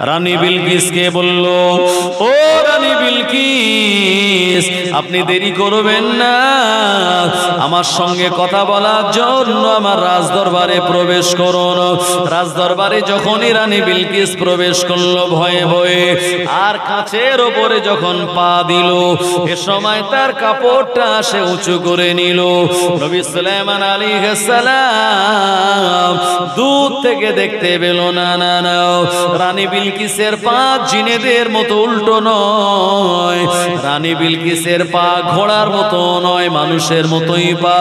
রানী বিলকিসকে বলল, ও রানী বিলকিস, আপনি দেরি করবেন না, আমার সঙ্গে কথা বলার জন্য আমার রাজদরবারে প্রবেশ করুন। রাজদরবারে যখনই রানী বিলকিস প্রবেশ করলো ভয়ে ভয়ে, আর কাঁচের ওপরে যখন পা দিল, এ সময় তার কাপড়টা সে উঁচু করে নিল। নবী সুলাইমান আলাইহিস সালাম দূর থেকে দেখতে পেল না, না না, রানী বিলকিসের পা জিনেদের মতো উল্টো নয়, রানী বিলকিসের পা ঘোড়ার মতো নয়, মানুষের মতোই পা।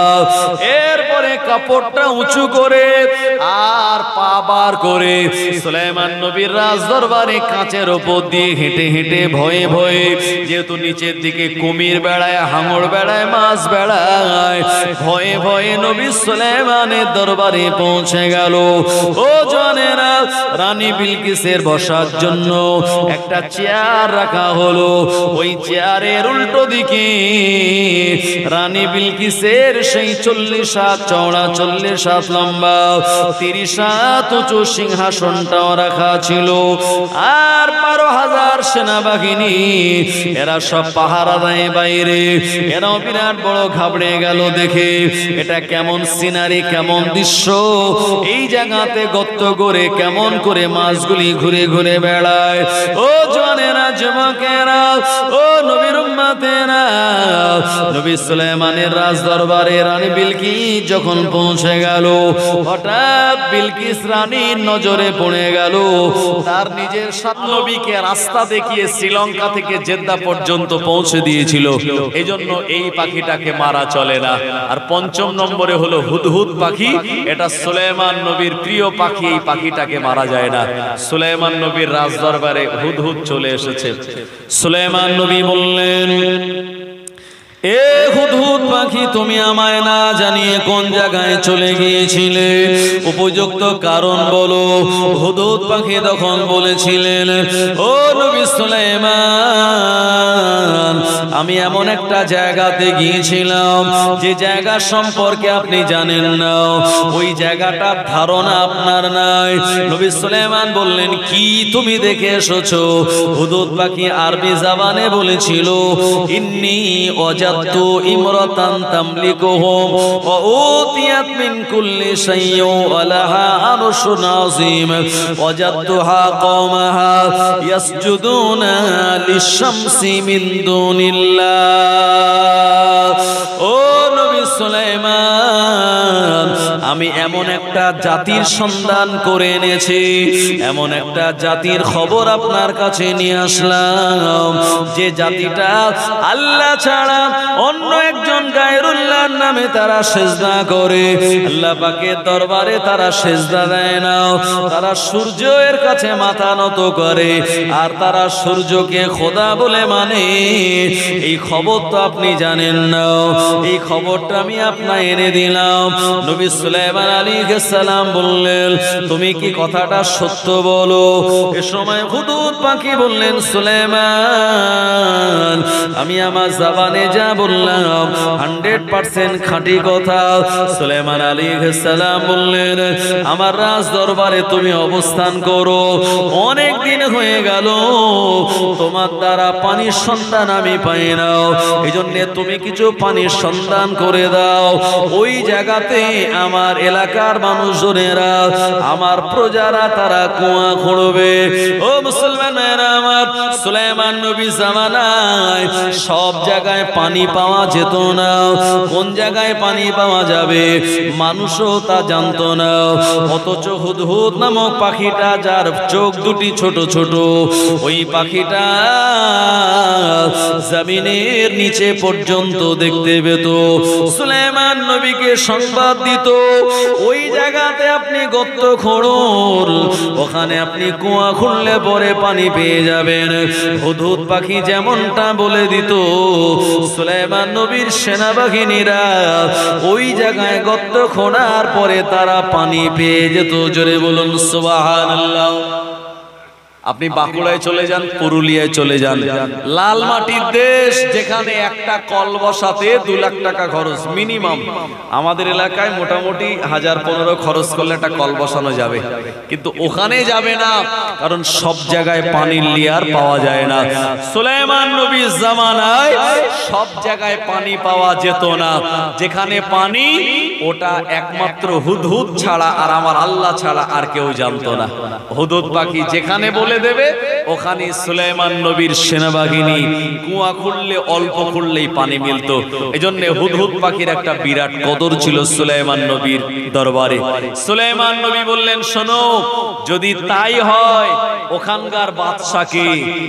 এরপরে কাপড়টা উঁচু করে আর পা বার করে সুলাইমান নবীর রাজদরবারে কাঁচের ওপর দিয়ে হেঁটে হেঁটে ভয়ে ভয়ে, যেহেতু নিচের দিকে কুমির বেড়ায়, হাঙর বেড়ায়, মাছ বেড়ায়, ভয়ে ভয়ে নবী সুলাইমানের দরবারে পৌঁছে গেল। ও জানেরা, রানী বিলকিসের বসার জন্য একটা চেয়ার রাখা হলো। ওই চেয়ারের উল্টো দিকে রানী বিলকিসের সেই 40 হাত চওড়া, 40 হাত লম্বা, 30 হাত উঁচু সিংহাসনটাও রাখা ছিল। আর 12,000 সেনাবাহিনী, এরা সব পাহারা দেয় বাইরে। এরাও বিরাট বড় ঘাবড়ে গেল দেখে, এটা কেমন সিনারি, কেমন দৃশ্য, এই জায়গাতে গর্ত করে কেমন করে মাছগুলি ঘুরে ঘুরে বেড়ায়। ও জওয়ানেরা, যুবকেরা, ও নবীর উম্মতেরা, নবী সুলাইমানের রাজদরবারে রানী বিলকিস যখন পৌঁছে গেল, হঠাৎ বিলকিস রানীর নজরে পড়ে গেল। তার নিজের সাত নবীকে রাস্তা দেখিয়ে শ্রীলঙ্কা থেকে জেদ্দা পর্যন্ত পৌঁছে দিয়েছিল, এজন্য এই পাখিটাকে মারা চলে না। আর 5ম নম্বরে হলো হুদহুদ পাখি, এটা সুলাইমান নবীর প্রিয় পাখি, এই পাখিটাকে মারা যায় না। সুলাইমান নবীর রাজদরবারে হুদহুদ চলে এসেছে। সুলাইমান নবী বললেন, এ হুদহুদ পাখি, তুমি আমায় না জানিয়ে কোন জায়গায় চলে গিয়েছিলে? উপযুক্ত কারণ বলো। হুদহুদ পাখি তখন বলেছিলেন, ও নবী সুলাইমান, আমি এমন একটা জায়গাতে গিয়েছিলাম যে জায়গা সম্পর্কে আপনি জানেন না, ওই জায়গাটার ধারণা আপনার নাই। নবী সুলাইমান বললেন, কি তুমি দেখে এসেছো? হুদহুদ পাখি আরবি জবানে বলেছিল, ইন্নী ওয়াজাদতু ইমরাতান তামলিকুহুম ওয়া উতিয়াত মিন কুল্লি শাইইন ওয়া লাহা আরশুন আযীম ওয়াজাদতুহা কওমাহা ইয়াসজুদুনা লিশ-শামসি মিন দুনিল্লাহ। ও নবী সুলাইমান, আমি এমন একটা জাতির সন্ধান করে এনেছি, এমন একটা জাতির খবর আপনার কাছে নিয়ে আসলাম, যে জাতিটা আল্লাহ ছাড়া অন্য একজন গায়রুল্লাহর নামে তারা সেজদা করে, আল্লাহ পাকের দরবারে তারা সেজদা দেয় না, তারা সূর্যের কাছে মাথা নত করে, আর তারা সূর্যকে খোদা বলে মানে। এই খবর তো আপনি জানেন না, এই খবরটা আমি আপনাকে এনে দিলাম। নবী সুলাইমান আলাইহিস সালাম বললেন, তুমি কি কথাটা সত্য বলো? এ সময় হুদহুদ পাখি বললেন, সুলাইমান, আমি আমার জবানে যা বললাম 100% খাঁটি কথা। সুলাইমান আলাইহিস সালাম বললেন, আমার রাজ দরবারে তুমি অবস্থান করো, অনেক দিন হয়ে গেল তোমার দ্বারা পানির সন্ধান আমি পাই না, এইজন্য তুমি কিছু পানির সন্ধান করে দাও। ওই জায়গাতে আমার এলাকার মানুষজনেরা, আমার প্রজারা, তারা কুয়া খুঁড়বে। ও মুসলমানেরা আমার, সুলাইমান নবী জামানায় সব জায়গায় পানি পাওয়া যেত না, কোন জায়গায় পানি পাওয়া যাবে মানুষও তা জানতো না। অথচ হুদহুদ নামক পাখিটা, যার চোখ দুটি ছোট ছোট, ওই পাখিটা জমিনের নিচে পর্যন্ত দেখতে পেত। সুলাইমান নবীকে সংবাদ দিত, ওই জায়গাতে আপনি গর্ত খুঁড়ুন, ওখানে আপনি কুয়া খুঁড়লে পরে পানি পেয়ে যাবেন। হুদহুদ পাখি যেমনটা বলে দিত, সুলাইমান নবীর সেনাবাহিনীরা ওই জায়গায় গর্ত খোঁড়ার পরে তারা পানি পেয়ে যেত। জোরে বলুন সুবহানাল্লাহ। আপনি বাঁকুড়ায় চলে যান, পুরুলিয়ায় চলে যান, লাল মাটির দেশ, যেখানে একটা কল বসাতে 2 লাখ টাকা খরচ মিনিমাম। আমাদের এলাকায় মোটামুটি 1015 খরচ করলে একটা কল বসানো যাবে, কিন্তু ওখানে যাবে না, কারণ সব জায়গায় পানির লেয়ার পাওয়া যায় না। সুলাইমান নবীর জামানায় সব জায়গায় পানি পাওয়া যেত না। যেখানে পানি, ওটা একমাত্র হুদহুদ ছাড়া আর আমার আল্লাহ ছাড়া আর কেউ জানতো না। হুদহুদ পাখি যেখানে বলে দেবে, ওখানে সুলাইমান নবীর সেনাবাহিনী কুয়া খুললে, অল্প খুললেই পানি মিলতো। এজন্য হুদহুদ পাখির একটা বিরাট কদর ছিল সুলাইমান নবীর দরবারে। সুলাইমান নবী বললেন, শোনো, যদি তাই হয়, ওখানকার বাদশাকে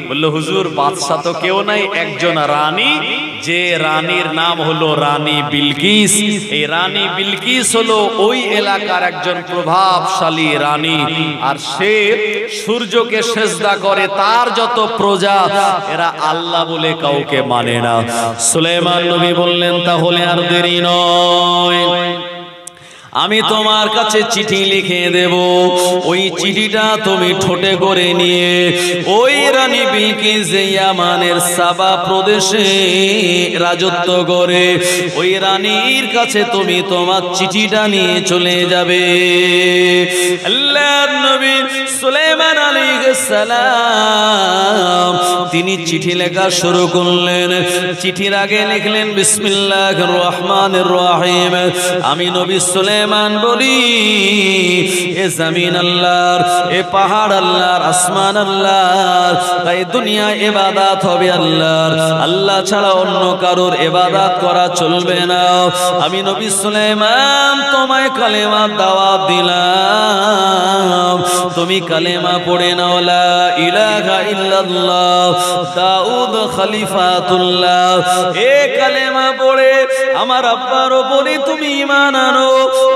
বলল, হুজুর বাদশা তো কেউ নাই, একজন রানী, যে রানীর নাম হলো রানী বিলকিস। এই রানী বিলকিস হলো ওই এলাকার একজন প্রভাবশালী রানী, আর সে সূর্যকে সেজদা করে। তার যত প্রজা, এরা আল্লাহ বলে কাউকে মানে না। সুলাইমান নবী বললেন, তাহলে আর দেরি নয়, আমি তোমার কাছে চিঠি লিখে দেব। ওই চিঠিটা তুমি ঠোঁটে করে নিয়ে ওই রানী বিলকিস যে ইয়ামানের সাবা প্রদেশে রাজত্ব করে, ওই রানীর কাছে তুমি তোমার চিঠিটা নিয়ে চলে যাবে। আল্লাহর নবী সুলাইমান আলাইহিস সালাম তিনি চিঠি লেখা শুরু করলেন। চিঠির আগে লিখলেন, বিসমিল্লাহির রহমানির রহিম। আমি নবী সুলাইমান বলি, এ জমিন আল্লাহর, এ পাহাড় আল্লাহর, আসমান আল্লাহর, তাই দুনিয়া ইবাদত হবে আল্লাহর। আল্লাহ ছাড়া অন্য কারোর ইবাদত করা চলবে না। আমি নবী সুলাইমান তোমায় কালেমা দাওয়াত দিলাম, তুমি কালেমা পড়ে নাও, লা ইলাহা ইল্লাল্লাহ দাউদ খলিফাতুল্লাহ। এ কালেমা পড়ে আমার আব্বার উপরে তুমি ঈমান আনো,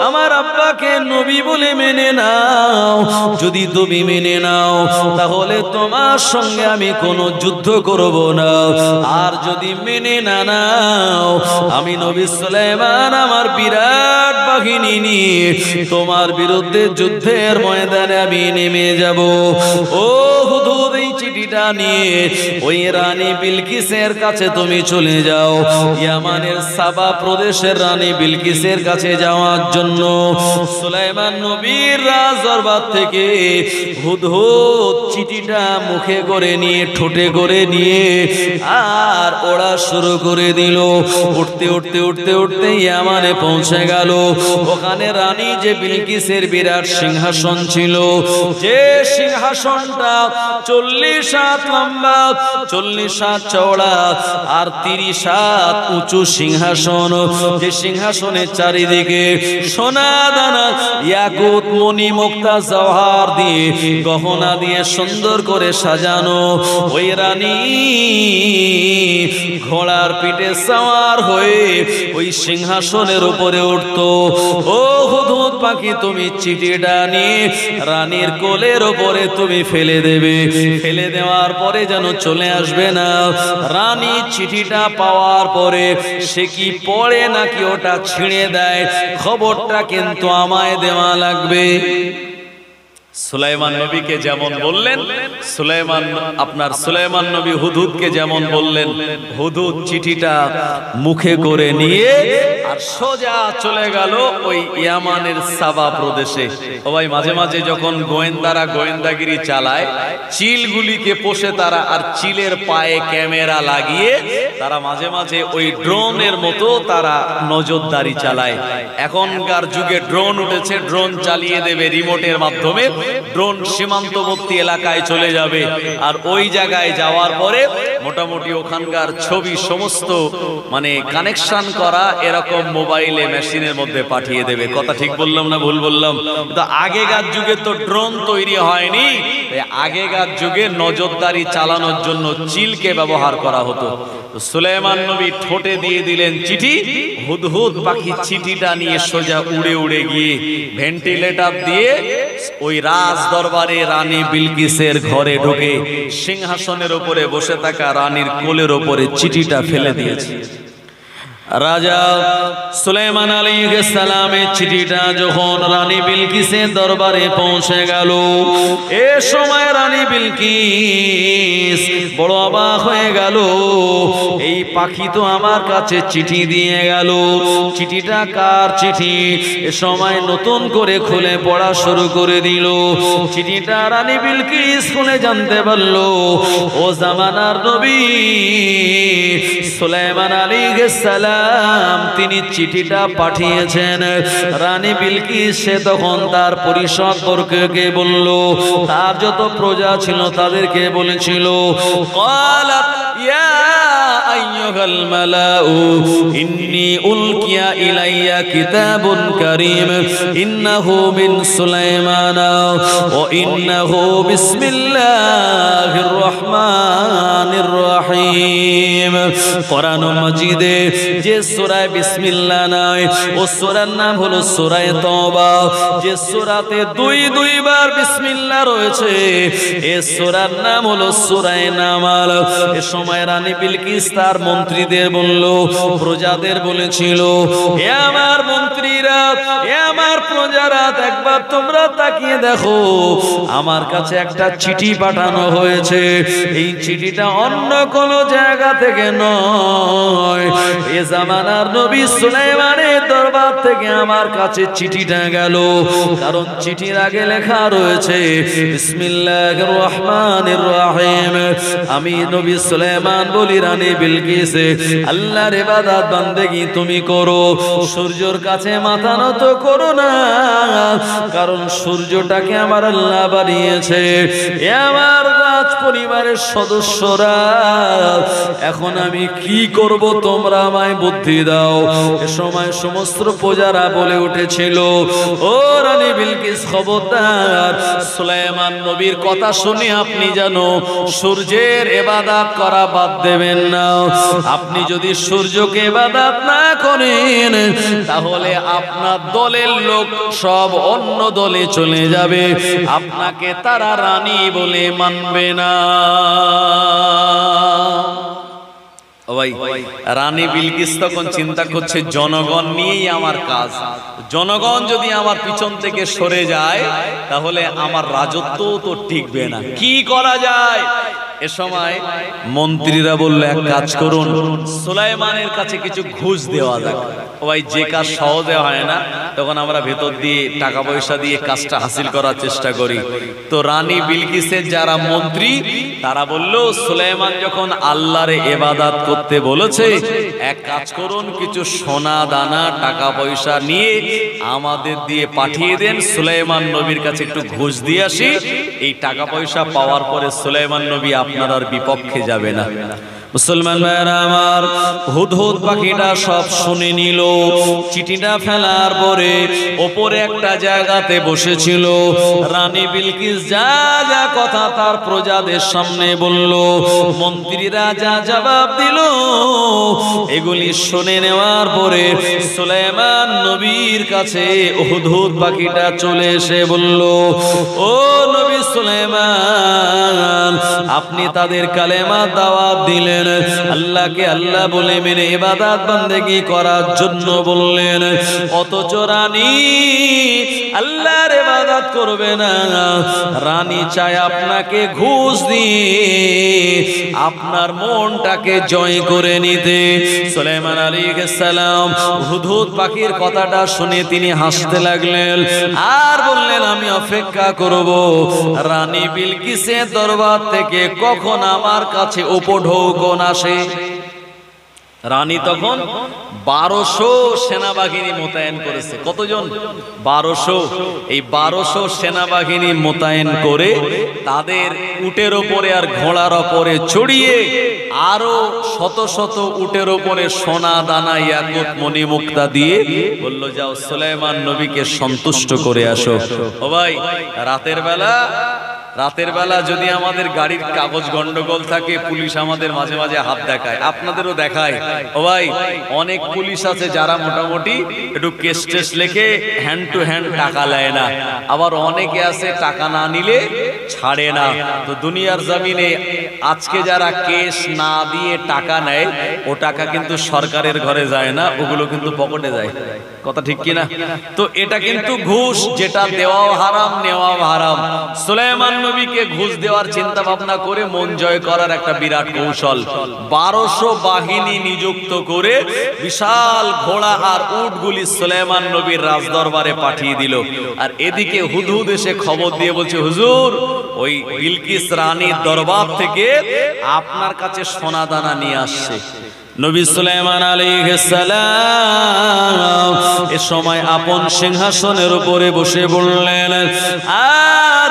আমার আব্বাকে নবী বলে মেনে নাও। যদি তুমি মেনে নাও, তাহলে তোমার সঙ্গে আমি কোনো যুদ্ধ করব না। আর যদি মেনে না নাও, আমি নবী সুলাইমান আমার বিরাট বাহিনী নিয়ে তোমার বিরুদ্ধে যুদ্ধের ময়দানে আমি নেমে যাব। ও হুদহুদ, এই চিঠিটা নিয়ে ওই রানী বিলকিসের কাছে তুমি চলে যাও। ইয়ামানের সাবা প্রদেশের রানী বিলকিসের কাছে যাওয়ার জন্য সুলাইমান নবীর রাজদরবার থেকে হুদহুদ চিঠিটা মুখে করে নিয়ে, ঠোঁটে করে নিয়ে আর ওড়া শুরু করে দিল। উঠতে উঠতে উঠতে উঠতে ইয়ামানে পৌঁছে গেল। ওখানে রানী যে বিলকিসের বিরাট সিংহাসন ছিল, যে সিংহাসনটা 40 হাত লম্বা, 40 হাত চওড়া আর 30 হাত উঁচু সিংহাসন। যে সিংহাসনের চারিদিকে সোনা দানা, ইয়াকুত, মণি, মুক্তা, জওহার দিয়ে, গহনা দিয়ে সুন্দর করে সাজানো। ওই রানী ঘোড়ার পিঠে সওয়ার হয়ে ওই সিংহাসনের উপরে উঠতো। ও হুদহুদ পাখি, তুমি চিঠিটা নিয়ে রানীর কোলের উপরে তুমি ফেলে দেবে। ফেলে দেওয়ার পরে যেন চলে আসবে না। রানী চিঠিটা পাওয়ার পরে সে কি পড়ে নাকি ওটা ছিঁড়ে দেয়, খবরটা কিন্তু আমায় দেওয়া লাগবে। সুলাইমান নবীকে যেমন বললেন, সুলাইমান নবী হুদহুদকে যেমন বললেন, হুদহুদ চিঠিটা মুখে করে নিয়ে আর সোজা চলে গেল ওই ইয়ামানের সাবা প্রদেশে। ও ভাই, মাঝে মাঝে যখন গোয়েন্দারা গোয়েন্দাগিরি চালায়, চিলগুলিকে পোষে তারা, আর চিলের পায়ে ক্যামেরা লাগিয়ে তারা মাঝে মাঝে ওই ড্রোনের মতো তারা নজরদারি চালায়। এখনকার যুগে ড্রোন উঠেছে, ড্রোন চালিয়ে দেবে রিমোটের মাধ্যমে। ড্রোন সীমান্তবর্তী এলাকায় চলে যাবে, আর ওই জায়গায় যাওয়ার পরে মোটামুটি ওখানকার ছবি সমস্ত মানে কানেকশন করা এরকম মোবাইলে মেশিনের মধ্যে পাঠিয়ে দেবে। কথা ঠিক বললাম না ভুল বললাম? তো আগেকার যুগে তো ড্রোন তৈরি হয়নি, আগেকার যুগে নজরদারি চালানোর জন্য চিলকে ব্যবহার করা হতো। সুলাইমান নবী ঠোঁটে দিয়ে দিলেন চিঠি। হুদহুদ পাখি চিঠিটা নিয়ে সোজা উড়ে উড়ে গিয়ে ভেন্টিলেটর দিয়ে ওই রাজ দরবারে রানী বিলকিসের ঘরে ঢুকে সিংহাসনের উপরে বসে থাকা রানীর কোলের উপরে চিঠিটা ফেলে দিয়েছে। রাজা সুলাইমান আলাইহিস সালামের চিঠিটা যখন রানী বিলকিসের দরবারে পৌঁছে গেল, এ সময় রানী বিলকিস বড় অবাক হয়ে গেল। এই পাখি তো আমার কাছে চিঠি দিয়ে গেল, চিঠিটা কার চিঠি? এ সময় নতুন করে খুলে পড়া শুরু করে দিল। চিঠিটা রানী বিলকিস খুলে জানতে পারল ও জামানার নবী সুলাইমান আলাইহিস সালাম তিনি চিঠিটা পাঠিয়েছেন। রানী বিলকিস সে তখন তার পরিষদ বর্গকে বলল, তার যত প্রজা ছিল তাদেরকে বলেছিল, ক্বালাত ইয়া আইয়ুহাল মালাউ ইন্নী উলকিয়া ইলাইয়া কিতাবুন কারীম ইন্নাহু মিন সুলাইমান ওয়া ইন্নাহু বিসমিল্লাহির রহমানির রহিম। কোরআন মাজিদে যে সূরা বিসমিল্লাহ নাই ও সূরার নাম হলো সূরা তওবা। যে সূরাতে দুই বার বিসমিল্লাহ রয়েছে এই সূরার নাম হলো সূরা নামাল। এ সময় রানী বিলকিস তার মন্ত্রীদের বলল, প্রজাদের বলেছিল, এ আমার মন্ত্রীরা, এ আমার প্রজারা, একবার তোমরা তাকিয়ে দেখো, আমার কাছে একটা চিঠি পাঠানো হয়েছে। এই চিঠিটা অন্য কোন জায়গা থেকে নয়, এ জামানার নবী সুলাইমানের দরবার থেকে আমার কাছে চিঠিটা গেল। কারণ চিঠির আগে লেখা রয়েছে বিসমিল্লাহির রহমানির রহিম। আমি নবী সুলাইমান বলি রানী বিলকিস, আল্লাহর ইবাদত বান্দেগি তুমি করো, সূর্যের কাছে মাথা নত করো না, কারণ সূর্যটাকে আমার আল্লাহ বানিয়েছে। এ আমার রাজ পরিবারের সদস্যরা, এখন আমি কি করব তোমরা আমায় বুদ্ধি দাও। এ সময় সমস্ত প্রজারা বলে উঠেছিল, ও রানী বিলকিস খবরদার, সুলাইমান নবীর কথা শুনে আপনি যেন সূর্যের ইবাদত করা বাদ দেবেন না। আপনি যদি সূর্যকে ইবাদত না করেন তাহলে আপনার দলের লোক সব অন্য দলে চলে যাবে, আপনাকে তারা রানী বলে মানবে না। রানী বিলকিস তখন চিন্তা করছে, জনগণ নিয়েই আমার কাজ, জনগণ যদি আমার পিছন থেকে সরে যায় তাহলে আমার রাজত্ব তো টিকবে না, কি করা যায়? এ সময় মন্ত্রীরা বলল, এক কাজ করুন, সুলাইমানের কাছে কিছু ঘুষ দেওয়া যাক। ভাই যে কাজ সহজে হয় না তখন আমরা ভেতর দিয়ে টাকা পয়সা দিয়ে কাজটা হাসিল করার চেষ্টা করি। তো রানী বিলকিসের যারা মন্ত্রী তারা বলল, সুলাইমান যখন আল্লাহর ইবাদত করতে বলেছে, এক কাজ করুন, কিছু সোনা দানা টাকা পয়সা নিয়ে আমাদের দিয়ে পাঠিয়ে দেন, সুলাইমান নবীর কাছে একটু ঘুষ দিয়ে আসি। এই টাকা পয়সা পাওয়ার পরে সুলাইমান নবী আপনার আর বিপক্ষে যাবে না। মুসলমান ভাইরা আমার, হুদহুদ পাখিটা সব শুনে নিল। চিঠিটা ফেলার পরে ওপরে একটা জায়গাতে বসেছিল। রানী বিলকিস যা যা কথা তার প্রজাদের সামনে বলল, মন্ত্রীরা যা জবাব দিল, এগুলি শুনে নেওয়ার পরে সুলাইমান নবীর কাছে হুদহুদ পাখিটা চলে এসে বলল, ও নবী সুলাইমান, আপনি তাদের কালেমা দাওয়াত দিলেন, আল্লাহকে আল্লাহ বলে মেনে ইবাদত বান্দেগি করার জন্য বললেন, অথচ রানী আল্লাহর ইবাদত করবে না। রানী চায় আপনাকে ঘুষ দিয়ে আপনার মনটাকে জয় করে নিতে। সুলাইমান আলাইহিস সালাম হুদহুদ পাখির কথাটা শুনে তিনি হাসতে লাগলেন আর বললেন, আমি অপেক্ষা করব রানী বিলকিসের দরবার থেকে কখন আমার কাছে উপঢৌকন আসে। রানী তখন 1200 সেনাবাহিনী মোতায়েন করেছে। কতজন? 1200। এই 1200 সেনাবাহিনী মোতায়েন করে তাদের উটের ওপরে আর ঘোড়ার ওপরে চড়িয়ে আরো শত শত উটের ওপরে সোনা দানা ইয়াকুত মণিমুক্তা দিয়ে বলল, যাও সুলাইমান নবীকে সন্তুষ্ট করে আসো। ও ভাই, রাতের বেলা যদি আমাদের গাড়ির কাগজ গন্ডগোল থাকে, পুলিশ আমাদের মাঝে মাঝে হাত দেখায়, আপনাদেরও দেখায়। ও ভাই, অনেক পুলিশ আছে যারা মোটামুটি একটু কেস টেস লেখে হ্যান্ড টু হ্যান্ড টাকা নেয় না, আবার অনেকে আছে টাকা না নিলে ছাড়ে না। তো দুনিয়ার জমিনে আজকে যারা কেস না দিয়ে টাকা নেয়, ও টাকা কিন্তু সরকারের ঘরে যায় না, ওগুলো কিন্তু পকেটে যায়। কথা ঠিক কিনা? তো এটা কিন্তু ঘুষ, যেটা দেওয়াও হারাম, নেওয়াও হারাম। সুলাইমান নবীকে ঘুষ দেওয়ার চিন্তা ভাবনা করে মন জয় করার একটা বিরাট কৌশল, 1200 বাহিনী নিযুক্ত করে বিশাল ঘোড়া আর উটগুলি সুলাইমান নবীর রাজদরবারে পাঠিয়ে দিল। আর এদিকে হুদহুদ এসে খবর দিয়ে বলছে, হুজুর ওই বিলকিস রানীর দরবার থেকে আপনার কাছে সোনা দানা নিয়ে আসছে। নবী সুলাইমান আলাইহিস সালাম এ সময় আপন সিংহাসনের উপরে বসে বললেন, আর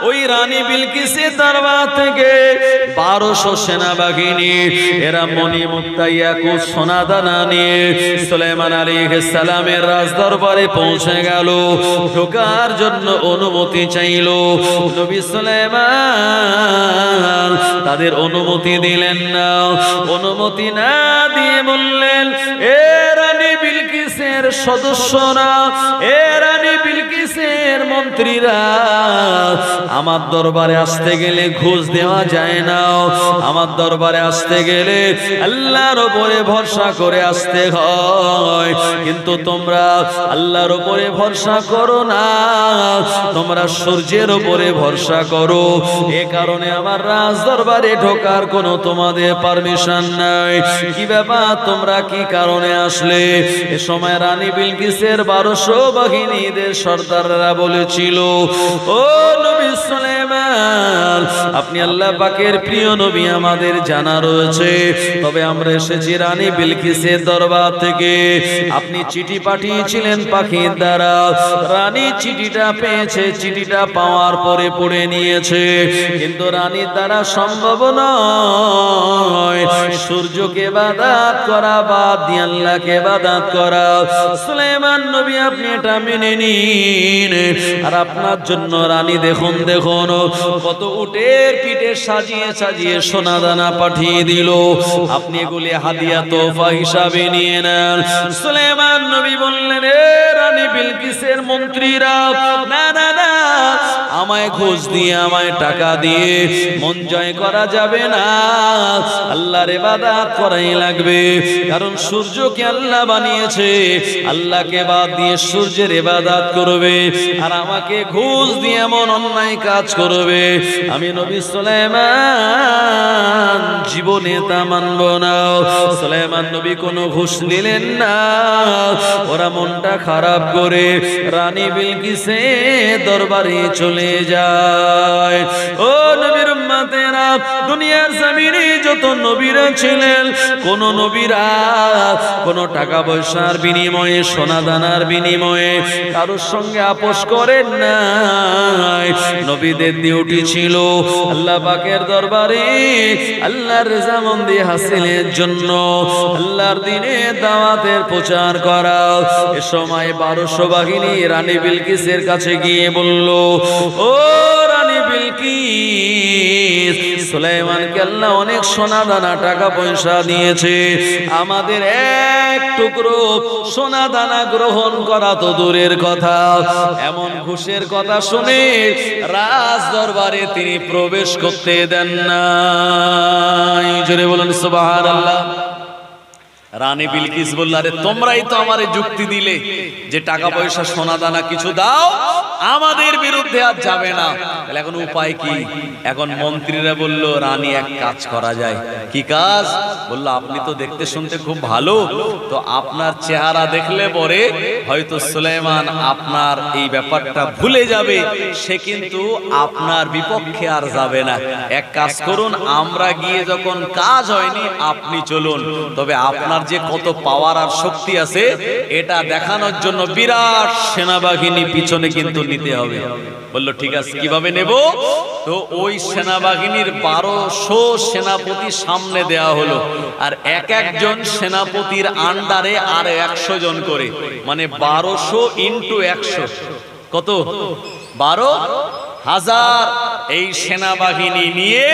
ওই রানী বিলকিসের দরবার থেকে 1200 সেনাবাহিনী এরা মণিমুক্তা ইয়াকুত সোনা দানা নিয়ে সুলাইমান আলাইহিস সালামের রাজদরবারে পৌঁছে গেল। ঢোকার জন্য অনুমতি চাইল। নবী সুলাইমান তাদের অনুমতি দিলেন না। অনুমতি না দিয়ে বললেন, এ রানী বিলকিসের সদস্যরা, এ রানী বিলকিসের মন্ত্রীরা, আমার দরবারে আসতে গেলে ঘুষ দেওয়া যায় না। আমার দরবারে আসতে গেলে আল্লাহর উপরে ভরসা করে আসতে হয়। কিন্তু তোমরা আল্লাহর উপরে ভরসা করো না, তোমরা সূর্যের উপরে ভরসা করো। এ কারণে আমার রাজ দরবারে ঢোকার কোনো তোমাদের পারমিশন নাই। কি ব্যাপার, তোমরা কি কারণে আসলে? এ সময় রানী বিলকিসের 1200 বাহিনীদের সর্দাররা বলেছিল, ও নবী সুলাইমান, আপনি আল্লাহ পাকের প্রিয় নবী, আমাদের জানা রয়েছে, তবে আমরা এসেছি রানী বিলকিসের দরবার থেকে। আপনি চিঠি পাঠিয়েছিলেন পাখির দ্বারা, রানী চিঠিটা পেয়েছে, চিঠিটা পাওয়ার পরে পড়ে নিয়েছে, কিন্তু রানীর দ্বারা সম্ভব নয় সূর্যকে ইবাদত করা বাদ দিয়ে আল্লাহকে ইবাদত করা। সুলাইমান নবী, আপনি এটা মেনে নিন। আর আপনার জন্য রানী দেখুন দেখুন কত উটের পিঠে সাজিয়ে সাজিয়ে সোনা দানা পাঠিয়ে দিল, আপনি এগুলি হাদিয়া তোফা হিসাবে নিয়ে নেন। সুলাইমান নবী বললেন, এ রানী বিলকিসের মন্ত্রীরা, না না না, আমায় ঘুষ দিয়ে, আমায় টাকা দিয়ে মন জয় করা যাবে না, আল্লাহর ইবাদত করাই লাগবে। কারণ সূর্যকে আল্লাহ বানিয়েছে, আল্লাহকে বাদ দিয়ে সূর্যের ইবাদত করবে, আর আমাকে ঘুষ দিয়ে এমন অন্যায় কাজ করবে, আমি নবী সুলাইমান জীবনে তা মানব না। সুলাইমান নবী কোনো ঘুষ নিলেন না। ওরা মনটা খারাপ করে রানী বিলকিসের দরবারে চলে যায়। ও নবীর উম্মতেরা, দুনিয়ার জমিনে যত নবীরা ছিলেন, কোন নবীরা কোন টাকা পয়সার বিনিময়ে, সোনা দানার বিনিময়ে কারোর সঙ্গে আপোষ করেন নাই। নবীদের ডিউটি ছিল আল্লাহ পাকের দরবারে আল্লাহর রেজামন্দি হাসিলের জন্য আল্লাহর দ্বীনের দাওয়াতের প্রচার করা। এ সময় 1200 বাহিনী রানী বিলকিসের কাছে গিয়ে বলল, ও রানী বিলকিস, সুলাইমানকে আল্লাহ অনেক সোনা দানা টাকা পয়সা দিয়েছে, আমাদের এক টুকরো সোনা দানা গ্রহণ করা তো দূরের কথা, এমন ঘুষের কথা শুনে রাজ দরবারে তিনি প্রবেশ করতে দেন না। জোরে বলুন সুবহানাল্লাহ। রানী বিলকিস বলল, আরে তোমরাই তো আমারে যুক্তি দিলে যে টাকা পয়সা সোনা দানা কিছু দাও, আমাদের বিরুদ্ধে আর যাবে না, তাহলে এখন উপায় কি? এখন মন্ত্রীরা বলল, রানী এক কাজ করা যায়। কি কাজ? বলল, আপনি তো দেখতে শুনতে খুব ভালো, তো আপনার চেহারা দেখলে পরে হয়তো সুলাইমান আপনার এই ব্যাপারটা ভুলে যাবে, সে কিন্তু আপনার বিপক্ষে আর যাবে না। এক কাজ করুন, আমরা গিয়ে যখন কাজ হয়নি আপনি চলুন, তবে আপনার যে কত পাওয়ার আর শক্তি আছে এটা দেখানোর জন্য বিরাট সেনাবাহিনী পিছনে কিন্তু নিতে হবে। বলল, ঠিক আছে, কিভাবে নেব? তো ওই সেনাবাহিনীর 1200 সেনাপতি সামনে দেয়া হলো, আর এক একজন সেনাপতির আন্ডারে আর 100 জন করে, মানে 1200 ইন্টু 100 কত? 12,000 এই সেনাবাহিনী নিয়ে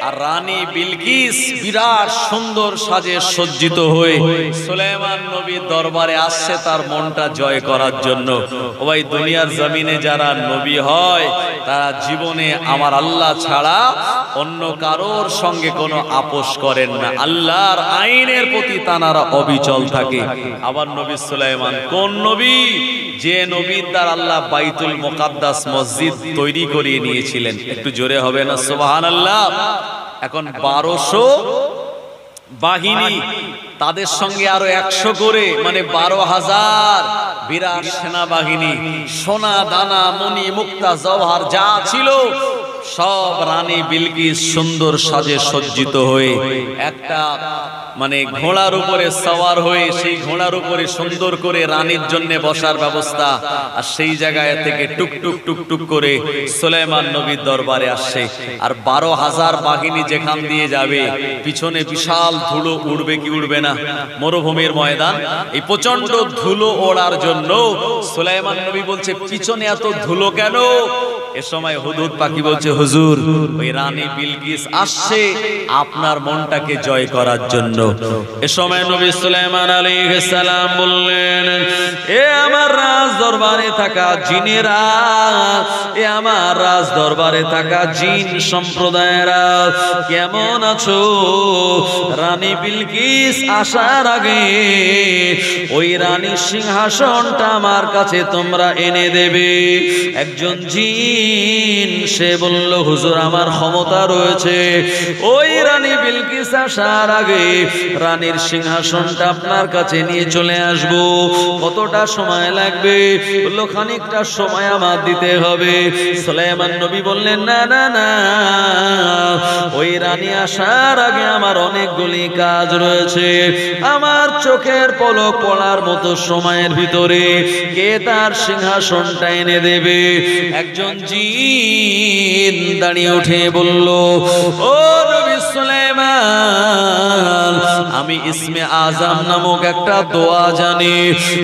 আর রানী বিলকিস বিরাট সুন্দর সাজে সজ্জিত হয়ে সুলাইমান নবীর দরবারে আসছে তার মনটা জয় করার জন্য। ও ভাই, দুনিয়ার জমিনে যারা নবী হয় তারা জীবনে আমার আল্লাহ ছাড়া অন্য কারোর সঙ্গে কোনো আপোষ করেন না, আল্লাহর আইনের প্রতি তারা অবিচল থাকে। আবার নবী সুলাইমান কোন নবী? যে নবীর দ্বারা আল্লাহ বাইতুল মুকাদ্দাস মসজিদ তৈরি করিয়ে নিয়েছিলেন। একটু জোরে হবে না সুবহানাল্লাহ? এখন 1200 বাহিনী, তাদের সঙ্গে আরো 100 করে, মানে 12,000 বিরাট সেনাবাহিনী, সোনা দানা মণি মুক্তা জওহর যা ছিল সব রানী বিলকিস সুন্দর সাজে সজ্জিত হয়ে একটা মানে ঘোড়ার উপরে সওয়ার হয়ে সেই ঘোড়ার উপরে সুন্দর করে রানীর জন্য বসার ব্যবস্থা, আর সেই জায়গায় থেকে টুকটুক টুকটুক করে সুলাইমান নবীর দরবারে আসছে। আর 12,000 বাহিনী যেখান দিয়ে যাবে পিছনে বিশাল ধুলো উড়বে কি উড়বে না? মরুভূমির ময়দান, এই প্রচন্ড ধুলো ওড়ার জন্য সুলাইমান নবী বলছে পিছনে এত ধুলো কেন? এ সময় হুদহুদ পাখি বলছে হুজুর, ওই রানী বিলকিস আসছে আপনার মনটাকে জয় করার জন্য। এ সময় নবী সুলাইমান আলাইহিস সালাম বললেন, এ আমার রাজ দরবারে থাকা জিনেরা, এ আমার রাজ দরবারে থাকা জিন সম্প্রদায়েরা, কেমন আছো? রানী বিলকিস আসার আগে ওই রানীর সিংহাসনটা আমার কাছে তোমরা এনে দেবে। একজন জিন সে বলল, হুজুর আমার ক্ষমতা রয়েছে, ওই রানী বিলকিস আসার আগে রানীর সিংহাসনটা আপনার কাছে নিয়ে চলে আসব। কতটা সময় লাগবে? বলল খানিকটা সময় আমার দিতে হবে। সুলাইমান নবী বললেন, না না না, ওই রানী আসার আগে আমার অনেকগুলি কাজ রয়েছে। আমার চোখের পলক পড়ার মতো সময়ের ভিতরে কে তার সিংহাসনটা এনে দেবে? একজন জিন দাঁড়িয়ে উঠে বলল, ও নবী সুলাইমান, আমি ইসমে আজম নামক একটা দোয়া জানি।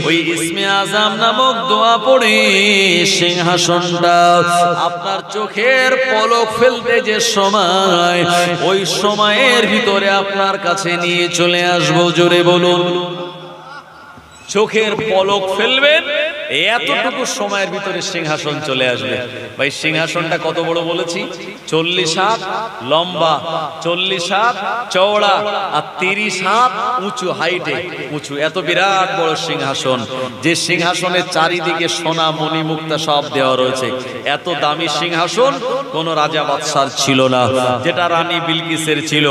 ওই ইসমে আজম নামক দোয়া পড়ে সিংহাসনটা আপনার চোখের পলক ফেলতে যে সময়, ওই সময়ের ভিতরে আপনার কাছে নিয়ে চলে আসবো। জোরে বলুন। চোখের পলক ফেলবেন, এতটুকু সময়ের ভিতরে সিংহাসন চলে আসবে। ভাই সিংহাসনটা কত বড় বলেছি? 40 হাত লম্বা, 40 হাত চওড়া আর 30 হাত উঁচু, হাইটে উঁচু, এত বিরাট বড় সিংহাসন। যে সিংহাসনের চারিদিকে সোনা মণি মুক্তা সব দেওয়া রয়েছে। এত দামি সিংহাসন কোন রাজা বাদশার ছিল না, যেটা রানী বিলকিসের ছিল।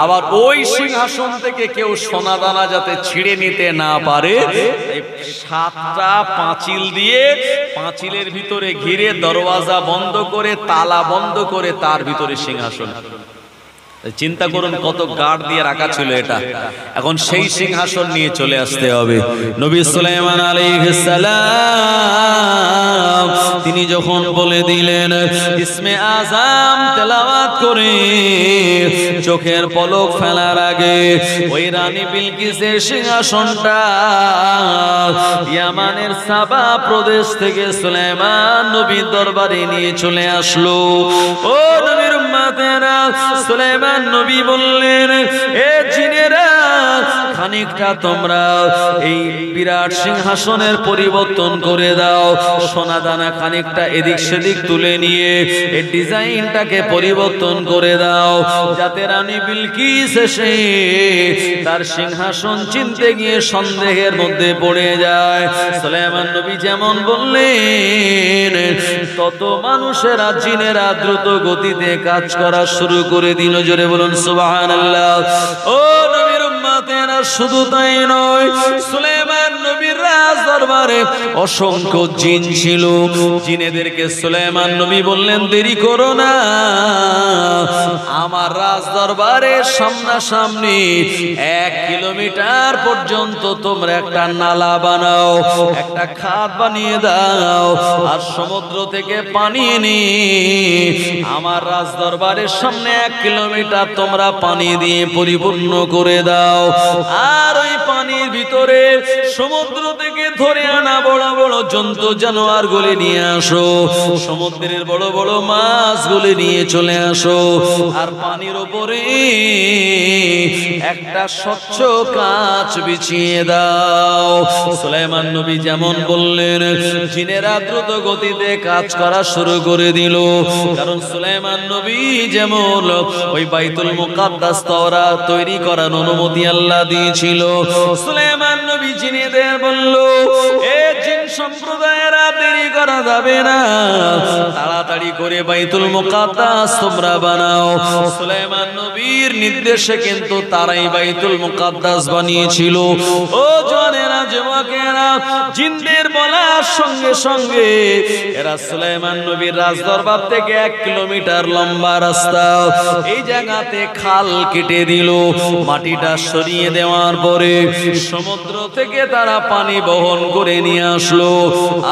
আবার ওই সিংহাসন থেকে কেউ সোনা দানা যাতে ছিঁড়ে নিতে না পারে, 7টা পাঁচিল দিয়ে, পাঁচিলের ভিতরে ঘিরে দরওয়াজা বন্ধ করে, তালা বন্ধ করে তার ভিতরে সিংহাসন। চিন্তা করুন কত গার্ড দিয়ে রাখা ছিল এটা। এখন সেই সিংহাসন নিয়ে চলে আসতে হবে। নবী সুলাইমান আলাইহিস সালাম তিনি যখন বলে দিলেন ইসমে আজম তেলাওয়াত করে চোখের পলক ফেলার আগে ওই রানী বিলকিসের সিংহাসনটা ইয়ামানের সাবা প্রদেশ থেকে সুলাইমান নবীর দরবারে নিয়ে চলে আসলো। ও নবীর উম্মতেরা, সুলাইমান নবী বললেন, এ জিনেরা, খানিকটা তোমরা এই বিরাট সিংহাসনের পরিবর্তন করে দাও। সোনা দানা খানিকটা এদিক সেদিক তুলে নিয়ে এই ডিজাইনটাকে পরিবর্তন করে দাও, যাতে রানী বিলকিস এসে তার সিংহাসন চিনতে গিয়ে সন্দেহের মধ্যে পড়ে যায়। সুলাইমান নবী যেমন বললেন, তত মানুষেরা জিনেরা দ্রুত গতিতে কাজ করা শুরু করে দিল। জোরে বলুন সুবহানাল্লাহ। ও নবীর উম্মতেরা, শুধু তাই নয়, সুলাইমান নবীর রাজ দরবারে অসংখ্য জিন ছিল। জিনেদেরকে সুলাইমান নবী বললেন, দেরি করো না, আমার রাজ দরবারে সামনাসামনি 1 কিলোমিটার পর্যন্ত তোমরা একটা নালা বানাও, একটা খাদ বানিয়ে দাও, আর সমুদ্র থেকে পানি এনে আমার রাজ দরবারের সামনে 1 কিলোমিটার তোমরা পানি দিয়ে পরিপূর্ণ করে দাও। আর ওই পানির ভিতরে, সমুদ্র থেকে ধরে আনা বড় বড় জন্তু জানোয়ার গুলি নিয়ে আসো, সমুদ্রের বড় বড় মাছ গুলি নিয়ে চলে আসো, আর পানির উপরে একটা স্বচ্ছ কাঁচ বিছিয়ে দাও। সুলাইমান নবী যেমন বললেন, জিনেরা দ্রুত গতিতে কাজ করা শুরু করে দিল। কারণ সুলাইমান নবী যেমন ওই বাইতুল মুকাদ্দাস তাওরাত তৈরি করার অনুমতি আল্লাহ দিয়েছিল, সুলাইমান নবী জিনেদের বলল, এ জিন সম্প্রদায়েরা দেরি করা যাবে না, তাড়াতাড়ি করে বাইতুল মুকাদ্দাস তোমরা বানাও। সুলাইমান নবীর নির্দেশে কিন্তু তারাই বাইতুল মুকাদ্দাস বানিয়েছিল। ও জওয়ানেরা, যুবকেরা, জিনদের বলার সঙ্গে সঙ্গে এরা সুলাইমান নবীর রাজদরবার থেকে 1 কিলোমিটার লম্বা রাস্তা এই জায়গাতে খাল কেটে দিল। মাটিটা সরিয়ে দেওয়ার পরে সমুদ্র থেকে তারা পানি বহন করে নিয়ে আসলো,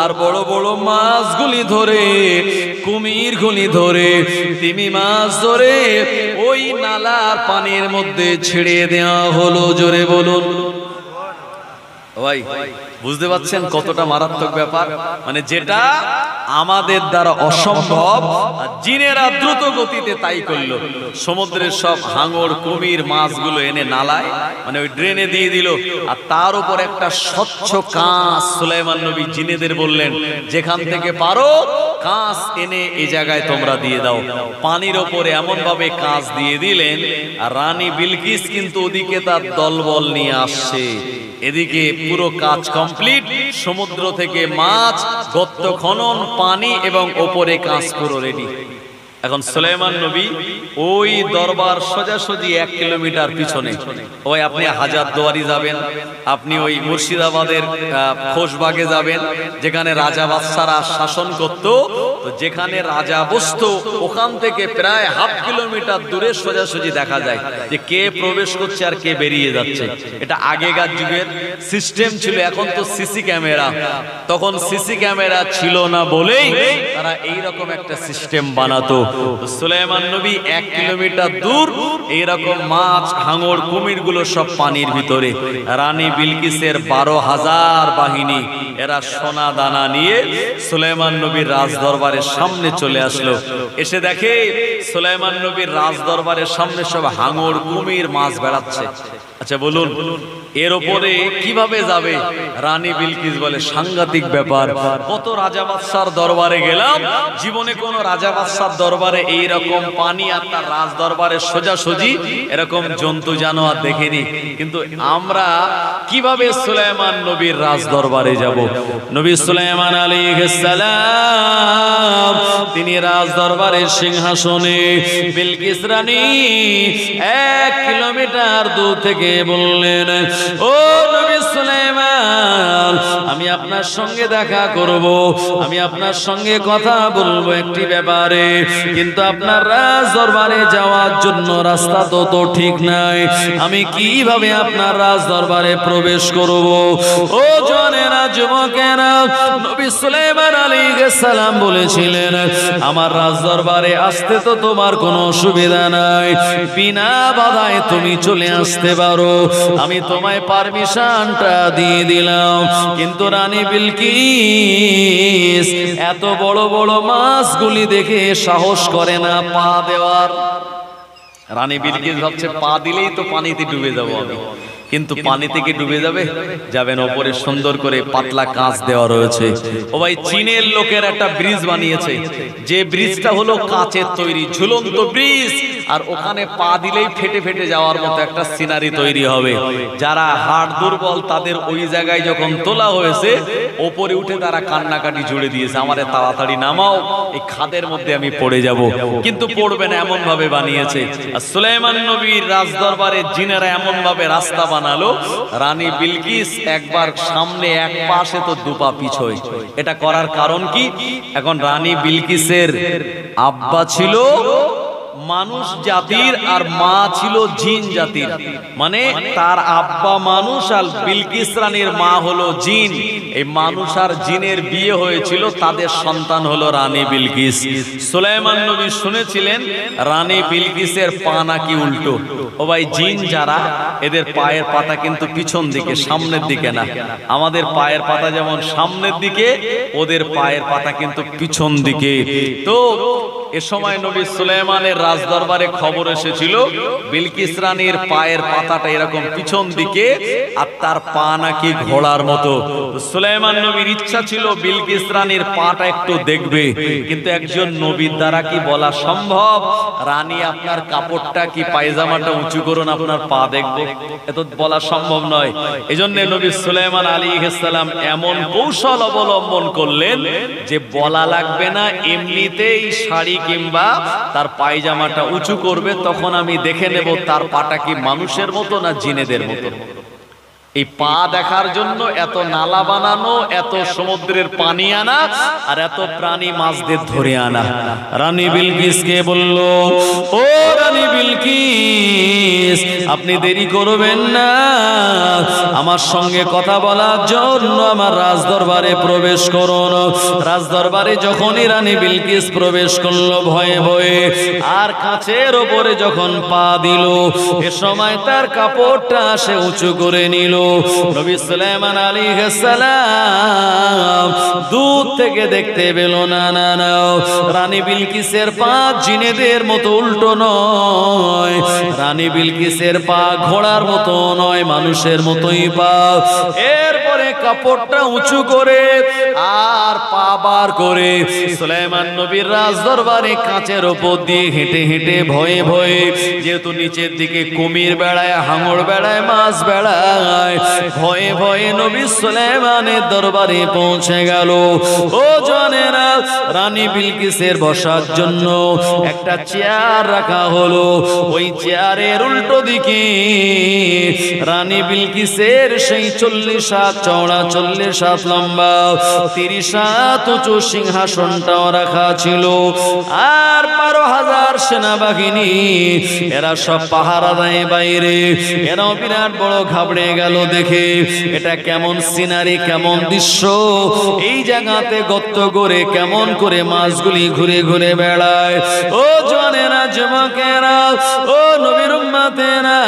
আর বড় বড় মাছগুলি ধরে, কুমিরগুলি ধরে, তিমি মাছ ধরে ওই নালার পানির মধ্যে ছেড়ে দেওয়া হলো। জোরে বলুন ভাই, বুঝতে পারছেন কতটা মারাত্মক ব্যাপার? মানে যেটা আমাদের দ্বারা অসম্ভব, জিনেরা দ্রুত গতিতে তাই করলো। সমুদ্রের সব হাঙর, কুমির, মাছগুলো এনে নালায়, মানে ওই ড্রেনে দিয়ে দিল, আর তার উপর একটা স্বচ্ছ কাঁচ। সুলাইমান নবী জিনেদের বললেন, যেখান থেকে পারো কাঁচ এনে এই জায়গায় তোমরা দিয়ে দাও। পানির ওপরে এমন ভাবে কাঁচ দিয়ে দিলেন, আর রানী বিলকিস কিন্তু ওদিকে তার দলবল নিয়ে আসছে, এদিকে পুরো কাজ কমপ্লিট। সমুদ্র থেকে মাছ, গর্ত খনন, পানি এবং ওপরে কাঁচ পুরো রেডি। এখন সুলাইমান নবী ওই দরবার সোজাসুজি 1 কিলোমিটার পিছনে, ওই আপনি হাজারদুয়ারি যাবেন, আপনি ওই মুর্শিদাবাদের খোশবাগে যাবেন, যেখানে রাজা বাদশারা শাসন করত, তো যেখানে রাজা বসতো ওখান থেকে প্রায় 1/2 কিলোমিটার দূরে সোজাসুজি দেখা যায় যে কে প্রবেশ করছে আর কে বেরিয়ে যাচ্ছে। এটা আগেকার যুগের সিস্টেম ছিল। এখন তো সিসি ক্যামেরা, তখন সিসি ক্যামেরা ছিল না বলেই তারা এইরকম একটা সিস্টেম বানাতো। সুলাইমান নবী 1 কিলোমিটার দূর এইরকম মাছ, হাঙর, কুমির গুলো সব পানির ভিতরে। রানী বিলকিসের 12,000 বাহিনী, এরা সোনা দানা নিয়ে সুলাইমান নবীর রাজদরবারের সামনে চলে আসলো। এসে দেখে সুলাইমান নবীর রাজদরবারের সামনে সব হাঙর, কুমির, মাছ বেড়াচ্ছে। আচ্ছা বলুন, এর উপরে কিভাবে যাবে? রানী বিলকিস বলে, সাংঘাতিক ব্যাপার, কত রাজা বাদশার দরবারে গেলাম, জীবনে কোন রাজা বাদশার দরবারে এইরকম পানি আর তার রাজ দরবারে সোজাসুজি এরকম জন্তু জানোয়ার দেখিনি। কিন্তু আমরা কিভাবে সুলাইমান নবীর রাজ দরবারে যাব? নবী সুলাইমান আলাইহিস সালাম তিনি রাজ দরবারের সিংহাসনে, বিলকিস রানী 1 কিলোমিটার দূর থেকে বললেন, ও নবী সুলাইমান, আমি আপনার সঙ্গে দেখা করব, আমি আপনার সঙ্গে কথা বলবো একটি ব্যাপারে, কিন্তু আপনার রাজ দরবারে যাওয়ার জন্য রাস্তা তো ঠিক নাই, আমি কিভাবে আপনার রাজ দরবারে প্রবেশ করব? ও জওয়ানেরা, যুবকেরা, নবী সুলাইমান আলাইহিস সালাম বলেছিলেন, আমার রাজ দরবারে আসতে তো তোমার কোনো অসুবিধা নাই, বিনা বাধায় তুমি চলে আসতে পারো, আমি তোমায় পারমিশনটা দিয়ে দিলাম। কিন্তু রানী বিলকিস এত বড় বড় মাছগুলি দেখে সাহস করে না পা দেওয়ার। রানী বিলকিস ভাবছে পা দিলেই তো পানিতে ডুবে যাবো আমি, কিন্তু পানি থেকে ডুবে যাবেন। ওপরে সুন্দর করে পাতলা কাঁচ দেওয়া রয়েছে। ও ভাই, চীনের লোকের একটা ব্রিজ বানিয়েছে, যে ব্রিজটা হলো কাঁচের তৈরি, ঝুলন্ত ব্রিজ, আর ওখানে পা দিলেই ফেটে ফেটে যাওয়ার মতো একটা সিনারি তৈরি হবে। যারা হাড় দুর্বল তাদের ওই জায়গায় যখন তোলা হয়েছে, ওপরে উঠে তারা কান্নাকাটি জুড়ে দিয়েছে, আমারে তাড়াতাড়ি নামাও, এই খাদের মধ্যে আমি পড়ে যাব। কিন্তু পড়বে না, এমন ভাবে বানিয়েছে। আর সুলাইমান নবীর রাজদরবারে জিনেরা এমন ভাবে রাস্তা বানালো, রানী বিলকিস একবার সামনে এক পাশে তো দুপা পিছয়। এটা করার কারণ কি? এখন রানী বিলকিসের আব্বা ছিল মানুষ জাতির আর মা ছিল জিন জাতির, মানে তার আব্বা মানুষ আর বিলকিস রানীর মা হলো জিন। এই মানুষ আর জিনের বিয়ে হয়েছিল, তাদের সন্তান হলো রানী বিলকিস। সুলাইমান নবী শুনেছিলেন রানী বিলকিসের পা নাকি উল্টো। ও ভাই, জিন যারা, এদের পায়ের পাতা কিন্তু পিছন দিকে, সামনের দিকে না। আমাদের পায়ের পাতা যেমন সামনের দিকে, ওদের পায়ের পাতা কিন্তু পিছন দিকে। তো এ সময় নবী সুলাইমানের রাজদরবারে খবর এসেছিল বিলকিস রানীর পায়ের পাতাটা এরকম পিছন দিকে, আর তার পা নাকি ঘোড়ার মতো। সুলাইমান নবীর ইচ্ছা ছিল বিলকিস রানীর পাটা একটু দেখবে, কিন্তু একজন নবীর দ্বারা কি বলা সম্ভব রানী আপনার কাপড়টা কি পায়জামাটা উঁচু করুন আপনার পা দেখবো? এত বলা সম্ভব নয়। এজন্য নবী সুলাইমান আলাইহিস সালাম এমন কৌশল অবলম্বন করলেন যে বলা লাগবে না, এমনিতেই শাড়ি কিংবা তার পায়জামাটা উঁচু করবে, তখন আমি দেখে নেব তার পাটা কি মানুষের মতো না জিনেদের মতো। এই পা দেখার জন্য এত নালা বানানো, এত সমুদ্রের পানি আনা, আর এত প্রাণী মাছদের ধরে আনা। রানী বিলকিসকে বলল, ও রানী বিলকিস, আপনি দেরি করবেন না, আমার সঙ্গে কথা বলার জন্য আমার রাজদরবারে প্রবেশ করুন। রাজদরবারে যখনই রানী বিলকিস প্রবেশ করলো ভয়ে ভয়ে, আর কাঁচের ওপরে যখন পা দিল, এ সময় তার কাপড়টা সে উঁচু করে নিল। নবী সুলাইমান আলাইহিস সালাম দূর থেকে দেখতে পেল না, না না, রানী বিলকিসের পা জিনেদের মতো উল্টো নয়, রানী বিলকিসের পা ঘোড়ার মতো নয়, মানুষের মতোই পা। এরপরে কাপড়টা উঁচু করে আর পা বার করে সুলাইমান নবীর রাজদরবারে কাঁচের ওপর দিয়ে হেঁটে হেঁটে ভয়ে ভয়ে, যেহেতু নিচের দিকে কুমির বেড়ায়, হাঙর বেড়ায়, মাছ বেড়ায়, ভয়ে ভয়ে নবী সুলাইমানের দরবারে পৌঁছে গেল। ও জানেরা, রানী বিলকিসের বসার জন্য একটা চেয়ার রাখা হলো। ওই চেয়ারের উল্টো দিকে রানী বিলকিসের সেই 40 হাত চওড়া, 40 হাত লম্বা, 30 হাত উঁচু সিংহাসনটাও রাখা ছিল। আর 12,000 সেনাবাহিনী, এরা সব পাহারা দেয় বাইরে। এরাও বিরাট বড় ঘাবড়ে গেল দেখে, এটা কেমন সিনারি, কেমন দৃশ্য। এই জায়গাতে গর্ত করে কেমন করে মাছগুলি ঘুরে ঘুরে বেড়ায়। ও জওয়ানেরা, যুবকেরা, ও নবীর উম্মতেরা,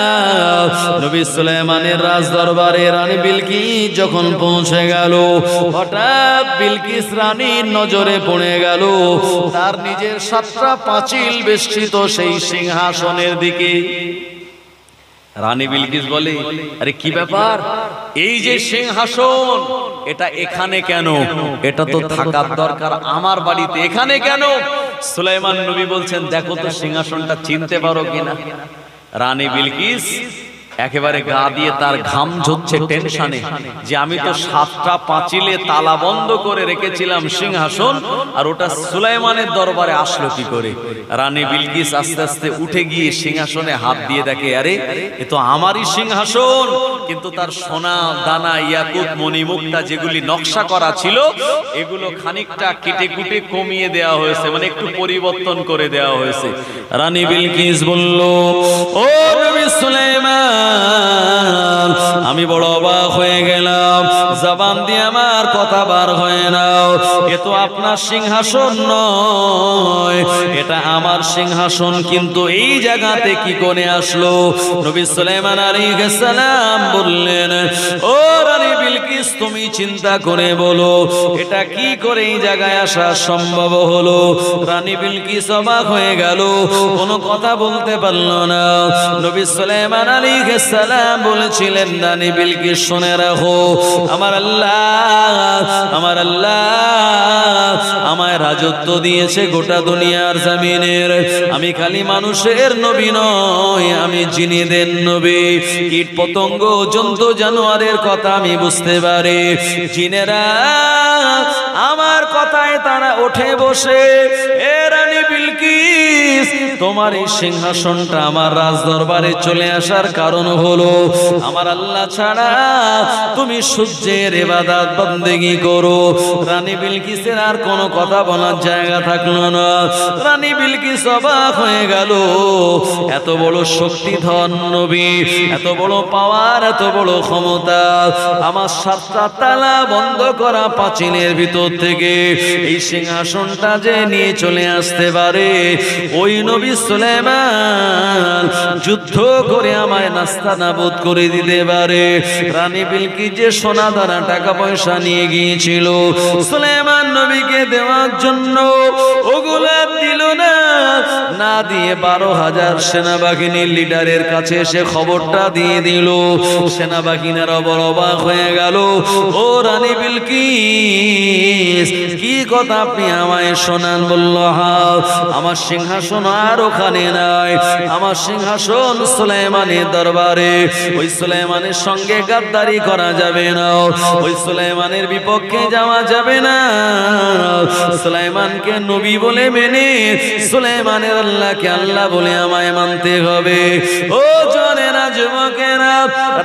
নবী সুলাইমানের রাজদরবারে রানী বিলকিস যখন পৌঁছে গেল, হঠাৎ বিলকিস রানীর নজরে পড়ে গেল তার নিজের 7টা পাঁচিল বেষ্টিত সেই সিংহাসনের দিকে। রানী বিলকিস বলে, আরে কি ব্যাপার, এই যে সিংহাসন, এটা এখানে কেন? এটা তো থাকার দরকার আমার বাড়িতে, এখানে কেন? সুলাইমান নবী বলছেন, দেখো তো সিংহাসনটা চিনতে পারো কিনা। রানী বিলকিস একেবারে গা দিয়ে তার ঘাম ঝরছে টেনশনে, যে আমি তো 7টা পাঁচিলে তালা বন্ধ করে রেখেছিলাম সিংহাসন, আর ওটা সুলাইমানের দরবারে আসলো কি করে? রানী বিলকিস আস্তে আস্তে উঠে গিয়ে সিংহাসনে হাত দিয়ে দেখে, আরে এ তো আমারই সিংহাসন, কিন্তু তার সোনা দানা, ইয়াকুত, মণিমুক্তা যেগুলি নকশা করা ছিল, এগুলো খানিকটা কেটে কুটে কমিয়ে দেওয়া হয়েছে, মানে একটু পরিবর্তন করে দেওয়া হয়েছে। রানী বিলকিস বলল, ও নবী সুলাইমান, আমি বড় অবাক হয়ে গেলাম, জবান দিয়ে আমার কথা বার হয় না। এ তো আপনার সিংহাসন নয়, এটা আমার সিংহাসন, কিন্তু এই জায়গাতে কি করে আসলো? নবী সুলাইমান আলাইহিস সালাম বললেন, ও রানী বিলকিস, তুমি চিন্তা করে বলো, এটা কি করে এই জায়গায় আসা সম্ভব হলো? রানী বিলকিস অবাক হয়ে গেল, কোনো কথা বলতে পারল না। নবী সুলাইমান আলাইহিস সালাম বলেছিলেন, রানী বিলকিস শুনে রাখো, আমার আল্লাহ, আমার আল্লাহ আমায় রাজত্ব দিয়েছে গোটা দুনিয়ার জমিনের। আমি খালি মানুষের নবী নয়, আমি জিনেদের নবী। কীট পতঙ্গ, জন্তু জানোয়ারের কথা আমি বুঝতে পারি। জিনেরা আমার কথায় তারা ওঠে বসে। এ রানী বিলকিস, তোমার এই সিংহাসনটা আমার রাজদরবারে চলে আসার কারণ হলো আমার আল্লাহ ছাড়া তুমি সূর্যের ইবাদত বন্দেগী করো। রানী বিলকিসের আর কোনো কথা বলার জায়গা থাকলো না। রানী বিলকিস অবাক হয়ে গেল, এত বড় শক্তিধর নবী, এত বড় পাওয়ার, এত বড় ক্ষমতা, আমার 7টা তালা বন্ধ করা পাঁচিলের ভিতর থেকে এই সিংহাসনটা যে নিয়ে চলে আসতে পারে, ওই নবী সুলাইমান যুদ্ধ করে আমায় নাস্তানাবুদ করে দিতে পারে। রানী বিলকিস যে সোনা দানা টাকা পয়সা নিয়ে গিয়েছিল সুলাইমান নবীকে দেওয়ার জন্য, ওগুলা দিল না, না দিয়ে 12,000 সেনাবাহিনীর লিডারের কাছে এসে খবরটা দিয়ে দিল। সেনাবাহিনীরা বড় অবাক হয়ে গেল। ও রানী বিলকিস, কি কথা আপনি আমায় শোনান? বলল, হ্যাঁ, আমার সিংহাসন আর ওখানে নাই, আমার সিংহাসন সুলাইমানের দরবারে। ওই সুলাইমানের সঙ্গে গাদ্দারি করা যাবে না, ওই সুলাইমানের বিপক্ষে যাওয়া যাবে না। সুলাইমানকে নবী বলে মেনে সুলাইমানের আল্লাহকে আল্লাহ বলে আমায় মানতে হবে। ও জনেরা, যুবকেরা,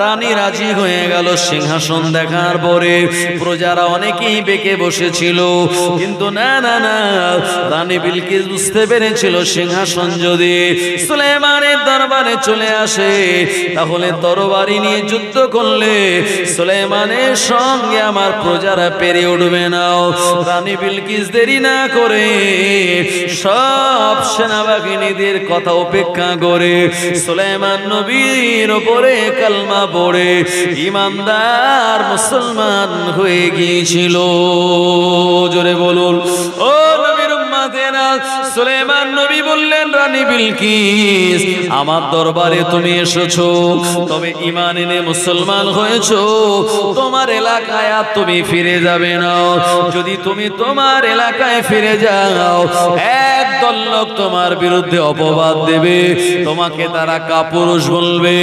রানী রাজি হয়ে গেল। সিংহাসন দেখার পরে প্রজারা অনেকেই বেঁকে বসেছিল, কিন্তু না না না, রানী বিলকিস বুঝতে পেরেছিল সিংহাসন যদি সুলাইমানের দরবারে চলে আসে তাহলে তরবারি নিয়ে যুদ্ধ করলে সুলাইমানের সঙ্গে আমার প্রজারা পেরে উঠবে না। রানী বিলকিস দেরি না করে সব সেনাবাহিনীদের কথা উপেক্ষা করে সুলাইমান নবীর উপরে কালমা পড়ে ইমানদার মুসলমান হয়ে গিয়েছিল। জোরে বলুন ও নবীর উম্মতেরা। সুলাইমান নবী বললেন, রানী বিলকিস, আমার দরবারে তুমি এসেছো, তবে ঈমান এনে মুসলমান হয়েছো, তোমার এলাকায় আর তুমি ফিরে যাবে না। যদি তুমি তোমার এলাকায় ফিরে যাও, একদল লোক তোমার বিরুদ্ধে অপবাদ দেবে, তোমাকে তারা কাপুরুষ বলবে,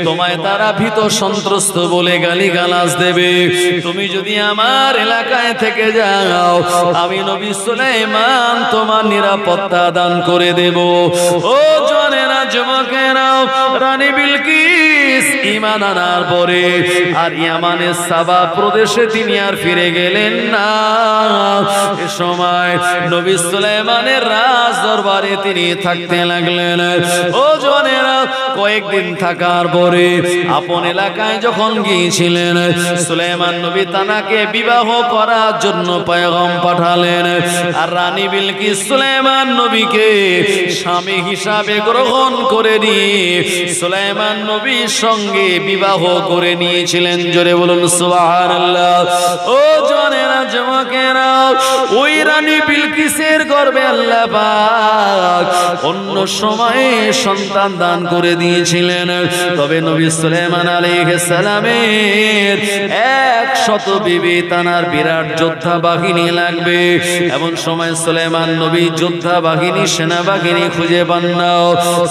তোমায় তারা ভীত সন্ত্রস্ত বলে গালিগালাজ দেবে। তুমি যদি আমার এলাকায় থেকে যাও, আমি নবী সুলাইমান তোমার নিরাপত্তা দান করে দেব। ও জনেরা, যুবকেরা, রানী বিলকিস ঈমান আনার পরে আর ইয়ামানের সাবা প্রদেশে তিনি আর ফিরে গেলেন না। এ সময় নবী সুলাইমানের রাজ দরবারে তিনি থাকতে লাগলেন। ও জনেরা, কয়েকদিন থাকার পরে আপন এলাকায় যখন গিয়েছিলেন, সুলাইমান নবী তানাকে বিবাহ করার জন্য পয়গাম পাঠালেন। আর রানী বিলকিস সুলাইমান নবীকে স্বামী হিসাবে গ্রহণ করে নিয়ে সুলাইমান নবীর সঙ্গে বিবাহ করে নিয়েছিলেন। জোরে বলুন সুবহানাল্লাহ। ও জনেরা, যুবকেরা, ওই রানী বিলকিসের গর্ভে আল্লাহ পাক অন্য সময়ে সন্তান দান করে দিয়েছিলেন। তবে নবী সুলাইমান আলাইহিস সালামের 100 বিবি, তানার বিরাট যোদ্ধা বাহিনী লাগবে। এমন সময় সুলাইমান নবী যোদ্ধা বাহিনী, সেনাবাহিনী খুঁজে পান না।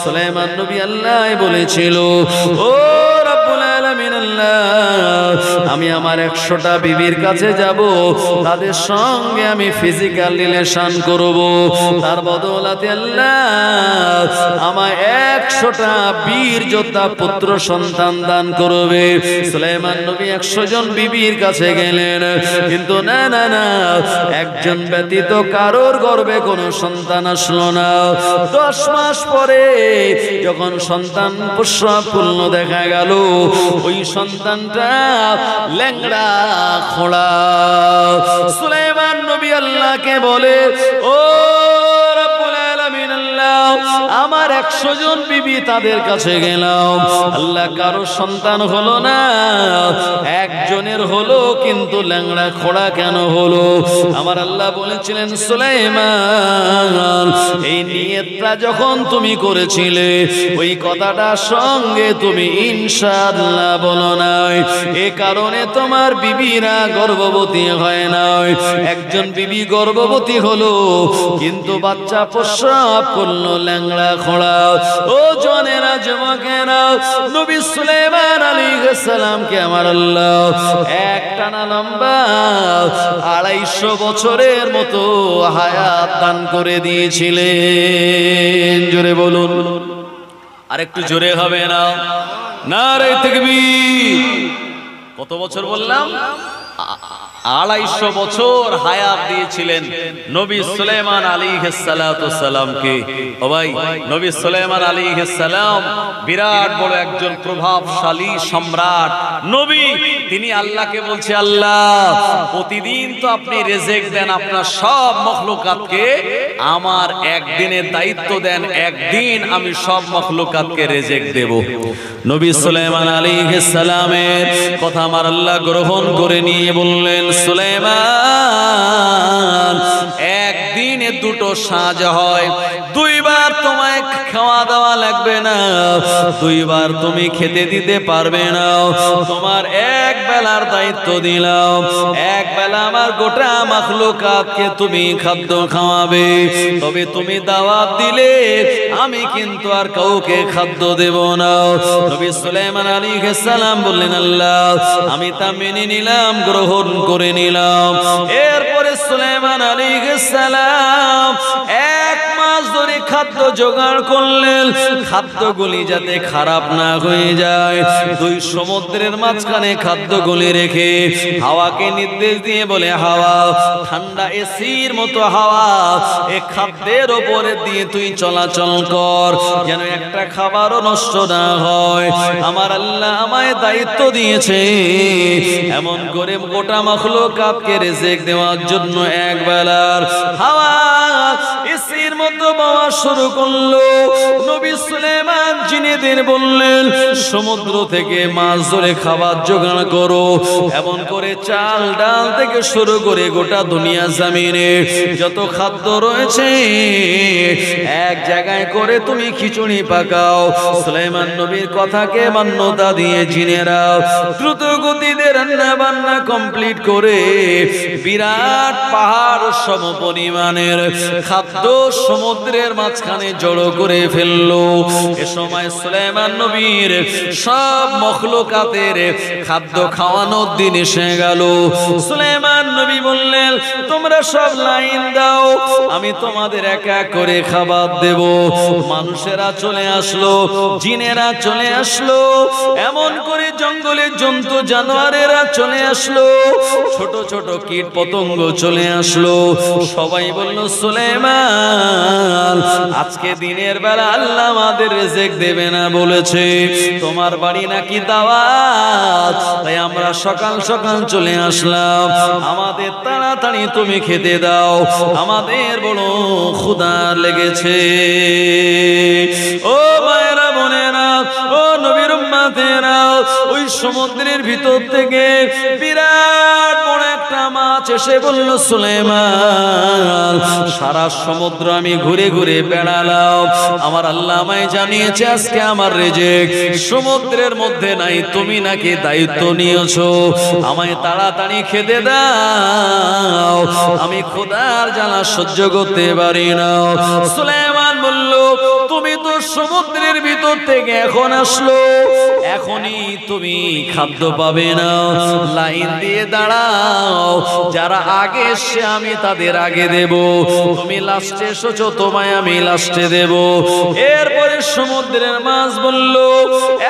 সুলাইমান নবী আল্লাহ বলেছিল, ও রব্বুল আলামিন আল্লাহ, আমি আমার 100টা বিবির কাছে যাব, তাদের সঙ্গে আমি ফিজিক্যাল রিলেশন করব, তার বদৌলতে আল্লাহ আমায় 100টা বীর যোদ্ধা পুত্র সন্তান দান করবে। সুলাইমান নবী 100 জন বিবির কাছে গেলেন, কিন্তু না না না, একজন ব্যতীত কারোর গর্ভে কোনো সন্তান আসলো না। 10 মাস পরে যখন সন্তান প্রসব পূর্ণ দেখা গেল, ওই সন্তানটা ল্যাংড়া খোড়া। সুলাইমান নবী আল্লাহকে বলে, ও রব্বুল আলামিন আল্লাহ, আমার 100 জন বিবি, তাদের কাছে গেলাম, আল্লাহ কারো সন্তান হলো না, একজনের হলো, কিন্তু ল্যাংড়া খোড়া কেন হলো? আমার আল্লাহ বলেছিলেন, সুলাইমান, এই নিয়তটা যখন তুমি করেছিলে, ওই কথাটার সঙ্গে তুমি ইনশাআল্লাহ বলো নাই, এ কারণে তোমার বিবিরা গর্ভবতী হয় নাই। একজন বিবি গর্ভবতী হলো, কিন্তু বাচ্চা প্রসব করলো ল্যাংড়া খোড়া। ও জনেরা যুবকেরা, নবী সুলাইমান আলাইহিস সালামকে আমার আল্লাহ একটানা লম্বা 250 বছরের মতো হায়াত দান করে দিয়েছিলেন। জোরে বলুন, আর একটু জোরে হবে না? নারে তাকবীর। কত বছর বললাম? 250 বছর হায়াত দিয়েছিলেন নবী সুলাইমান আলাইহিস সালাতু সালামকে। ও ভাই, নবী সুলাইমান আলাইহিস সালাম বিরাট বড় একজন প্রভাবশালী সম্রাট নবী। তিনি আল্লাহকে বলছে, আল্লাহ প্রতিদিন তো আপনি রিজিক দেন আপনার সব মখলুকাতকে, আমার একদিনের দায়িত্ব দেন, একদিন আমি সব মখলুকাতকে রিজিক দেব। নবী সুলাইমান আলাইহিস সালামের কথা আমার আল্লাহ গ্রহণ করে নিয়ে বললেন, সুলাইমান একদিনে 2টো সাজ হয়, 2বার তোমায় খাওয়া দাওয়া লাগবে না, 2বার তুমি খেতে দিতে পারবে না, তোমার এক বেলার দায়িত্ব দিলাম, এক বেলা আমার গোটা মাখলুকাতকে তুমি খাদ্য খাওয়াবে। তবে তুমি দাওয়াত দিলে আমি কিন্তু আর কাউকে খাদ্য দেব না। নবী সুলাইমান আলাইহিস সালাম বললেন, আল্লাহ আমি তা মেনে নিলাম, গ্রহণ করে নিলাম। এরপরে সুলাইমান আলাইহিস সালাম 1 মাস ধরে খাদ্য জোগাড় করলেন, খাদ্যগুলি যাতে খারাপ না হয়ে যায়। 2 সমুদ্রের মাঝখানে খাদ্যগুলি রেখে হাওয়াকে নির্দেশ দিয়ে বলে, হাওয়া ঠান্ডা এসির মতো হাওয়া এই খাদ্যের উপরে দিয়ে তুই চলাচল কর, যেন একটা খাবারও নষ্ট না হয়। আমার আল্লাহ আমায় দায়িত্ব দিয়েছে এমন করে গোটা মাখলুকাতকে রিজিক দেওয়ার জন্য। এক বেলার হাওয়া এসির মতো বওয়া শুরু করলো। নবী সুলাইমান জিনেদের বললেন, সমুদ্র থেকে মাছ ধরে খাবার জোগাড় করো, এমন করে চাল ডাল থেকে শুরু করে গোটা দুনিয়া জমিনে যত খাদ্য রয়েছে এক জায়গায় করে তুমি খিচুড়ি পাকাও। সুলাইমান নবীর কথাকে মান্যতা দিয়ে জিনেরা দ্রুত গতিতে রান্না বান্না কমপ্লিট করে বিরাট পাহাড় সম পরিমাণের খাদ্য সমুদ্রের মাঝখানে জড়ো করে ফেললো। এ সময় সুলাইমান নবীর সব মখলুকাতের খাদ্য খাওয়ানোর দিন এসে গেল। সুলাইমান নবী বললেন, তোমরা সব লাইন দাও, আমি তোমাদের এক এক করে খাবার দেব। মানুষেরা চলে আসলো, জিনেরা চলে আসলো, এমন করে জঙ্গলের জন্তু জানোয়ারেরা চলে আসলো, ছোট ছোট কীট পতঙ্গ চলে আসলো। সবাই বলল, সুলাইমান আজকে দিনের বেলা আল্লাহ আমাদের রিজিক দেবে না বলেছে, তোমার বাড়ি নাকি দাওয়াত, তাই আমরা সকাল সকাল চলে আসলাম, আমাদের তাড়াতাড়ি তুমি খেতে দাও, আমাদের বড় ক্ষুধা লেগেছে। ও মায়েরা বোনেরা, ও নবীর উম্মতেরা, ওই সমুদ্রের ভিতর থেকে বিরাট বড় একটা মাছ এসে বলল, সুলাইমান সারা সমুদ্র আমি ঘুরে ঘুরে বেড়ালাম, আমার আল্লাহ আমায় জানিয়েছে আজকে আমার রিজিক সমুদ্রের মধ্যে নাই, তুমি নাকি দায়িত্ব নিয়েছো, আমায় তাড়াতাড়ি খেতে দাও, আমি ক্ষুধার জ্বালা সহ্য করতে পারি না। সুলাইমান বলল, তুমি তো সমুদ্রের ভিতর থেকে এখন আসলো, এখনই তুমি খাদ্য পাবে না, লাইন দিয়ে দাঁড়াও, যারা আগে এসে আমি তাদের আগে দেব, তুমি লাস্টে এসেছো, তোমায় আমি লাস্টে দেব। এরপরে সমুদ্রের মাছ বলল,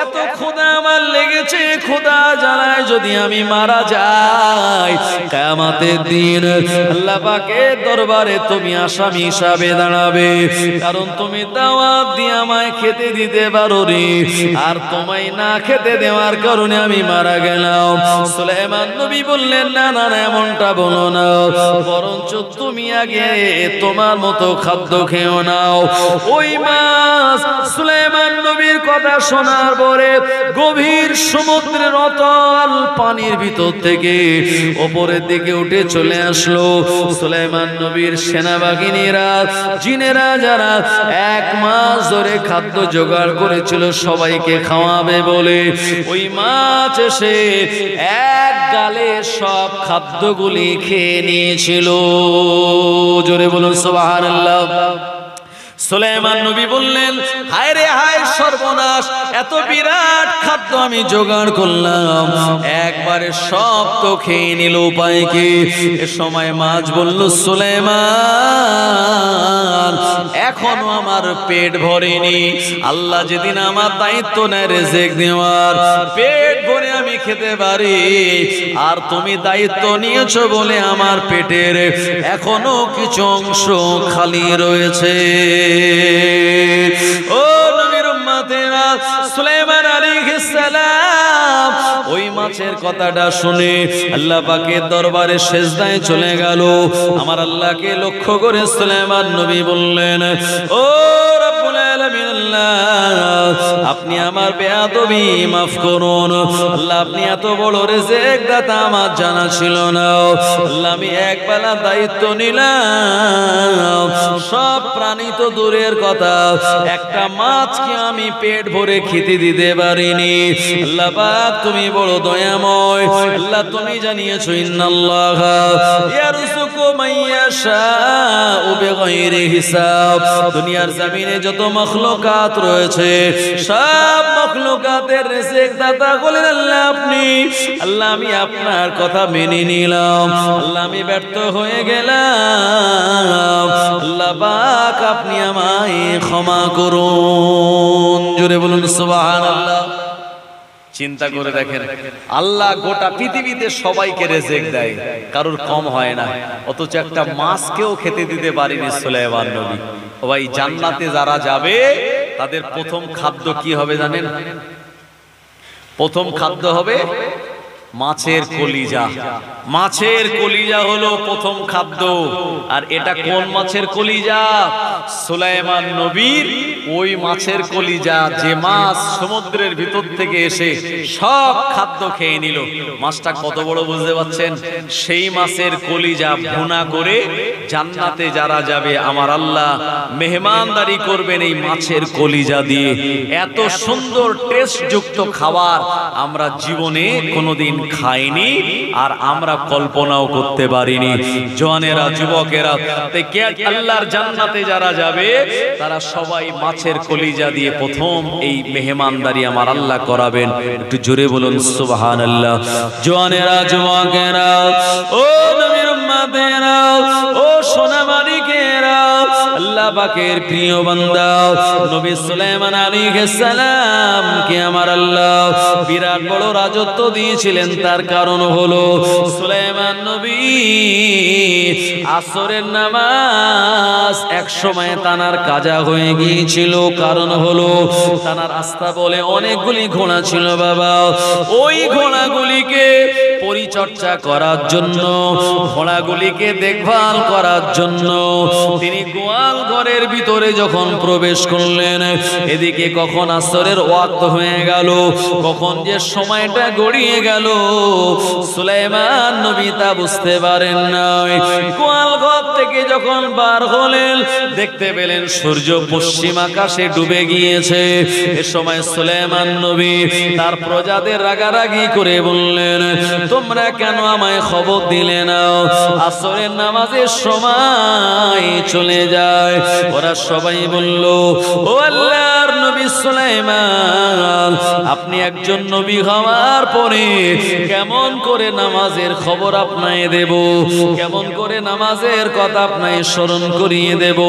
এত ক্ষুধা আমার লেগেছে, ক্ষুধা জ্বালায় যদি আমি মারা যাই, কিয়ামতের দিন আল্লাহ পাকের দরবারে তুমি আসামি হিসাবে দাঁড়াবে, কারণ তুমি দাওয়াত দিয়ে আমায় খেতে দিতে পারোনি, আর তোমায় না খেতে দেওয়ার কারণে আমি মারা গেলাম। সুলাইমান নবী বললেন, না না না, এমনটা বলো না, বরঞ্চ তুমি আগে তোমার মতো খাদ্য খেও নাও। ওই মাছ সুলাইমান নবীর কথা শোনার পরে গভীর সমুদ্রের অতল পানির ভিতর থেকে উপরের দিকে উঠে চলে আসলো। সুলাইমান নবীর সেনাবাহিনীরা, জিনেরা যারা 1 মাস ধরে খাদ্য জোগাড় করেছিল সবাইকে খাওয়াবে বলে, ওই মাছ এসে এক গালে সব খাদ্যগুলি খেয়ে নিয়েছিল। জোরে বলুন সুবহানাল্লাহ। সুলাইমান নবী বললেন, হায় রে হায়, সর্বনাশ, এত বিরাট খাদ্য আমি জোগাড় করলাম, একবারে সব তো খেয়ে নিল, উপায় কি? এ সময় মাছ বলল, সুলাইমান, এখনো আমার পেট ভরেনি। আল্লাহ যেদিন আমার দায়িত্ব নেয় রিজিক দেওয়ার, পেট ভরে আমি খেতে পারি, আর তুমি দায়িত্ব নিয়েছো বলে আমার পেটের এখনো কিছু অংশ খালি রয়েছে। ও নবীর উম্মতেরা, সুলাইমান আলাইহিস সালাম ওই মাছের কথাটা শুনে আল্লাহ পাকের দরবারে সিজদায় চলে গেল। আমার আল্লাহকে লক্ষ্য করে সুলাইমান নবী বললেন, ও রব্বুল আলামিন, আল্লাহ আপনি আমার বেয়াদবি মাফ করুন। আল্লাহ আপনি এত বড় রিজিক দাতা আমার জানা ছিল না। আল্লাহ আমি একবেলা দায়িত্ব নিলাম, সব প্রাণী তো দূরের কথা, একটা মাছকে আমি পেট ভরে খেতে দিতে পারিনি। আল্লাহ পাক তুমি বড় দয়াময়। আল্লাহ তুমি জানিয়েছো, ইন্নাল্লাহা ইয়ারযুকু মান ইয়াশাউ বিগাইরি হিসাব। দুনিয়ার জমিনে যত মাখলুকাত রয়েছে, সব মাখলুকাতের রিজিক দাতা বলেন আল্লাহ আপনি। আল্লাহ আমি আপনার কথা মেনে নিলাম, আল্লাহ আমি ব্যর্থ হয়ে গেলাম, আল্লাহ পাক আপনি আমায় ক্ষমা করুন। জোরে বলুন সুবহানাল্লাহ। চিন্তা করে দেখেন, আল্লাহ গোটা পৃথিবীতে সবাইকে রিজিক দেয়, কারোর কম হয় না, অথচ একটা মাছকেও খেতে দিতে পারেনি সুলাইমান নবী। ভাই, জান্নাতে যারা যাবে তাদের প্রথম খাদ্য কি হবে জানেন? প্রথম খাদ্য হবে মাছের কলিজা। মাছের কলিজা হলো প্রথম খাদ্য। আর এটা কোন মাছের কলিজা? সুলাইমান নবীর ওই মাছের কলিজা, যে মাছ সমুদ্রের ভিতর থেকে এসে সব খাদ্য খেয়ে নিল। মাছটা কত বড় বুঝতে পারছেন? সেই মাছের কলিজা ভুনা করে জান্নাতে যারা যাবে আমার আল্লাহ মেহমানদারি করবেন এই মাছের কলিজা দিয়ে। এত সুন্দর টেস্ট যুক্ত খাবার আমরা জীবনে কোনোদিন খাইনি, আর আমরা কল্পনাও করতে পারিনি। জওয়ানেরা, যুবকেরা, আল্লাহর জান্নাতে যারা যাবে তারা সবাই মাছের কলিজা দিয়ে প্রথম এই মেহমানদারি আমার আল্লাহ করাবেন। একটু জোরে বলুন সুবহানাল্লাহ। জওয়ানেরা, যুবকেরা, ও নবীর উম্মতেরা, ও সোনামানিকেরা, আল্লাহ পাকের প্রিয় বান্দা নবী সুলাইমান আলাইহিস সালাম কে আমার আল্লাহ বিরাট বড় রাজত্ব দিয়েছিলেন। তার কারণ হলো সুলাইমান নবী আসরের নামাজ এক সময় তানার কাজা হয়ে গিয়েছিল। কারণ হলো তানার আস্থা বলে অনেকগুলি ঘোড়া ছিল বাবা। ওই ঘোড়াগুলিকে পরিচর্যা করার জন্য, ঘোড়াগুলিকে দেখভাল করার জন্য তিনি গোয়াল ঘরের ভিতরে যখন প্রবেশ করলেন, এদিকে কখন আসরের ওয়াক্ত হয়ে গেল, কখন যে সময়টা গড়িয়ে গেল সুলাইমান নবী তা বুঝতে পারেন নাই। গোয়াল ঘর থেকে যখন বার হলেন দেখতে পেলেন সূর্য পশ্চিম আকাশে ডুবে গিয়েছে। এ সময় সুলাইমান নবী তার প্রজাদের রাগারাগি করে বললেন, তোমরা কেন আমায় খবর দিলে না? আসরের নামাজের সময় চলে যায়। ওরা সবাই বলল, ও আল্লাহর নবী সুলাইমান, আপনি একজন নবী হওয়ার পরে কেমন করে নামাজের খবর আপনায় দেব, কেমন করে নামাজের কথা আপনায় স্মরণ করিয়ে দেব,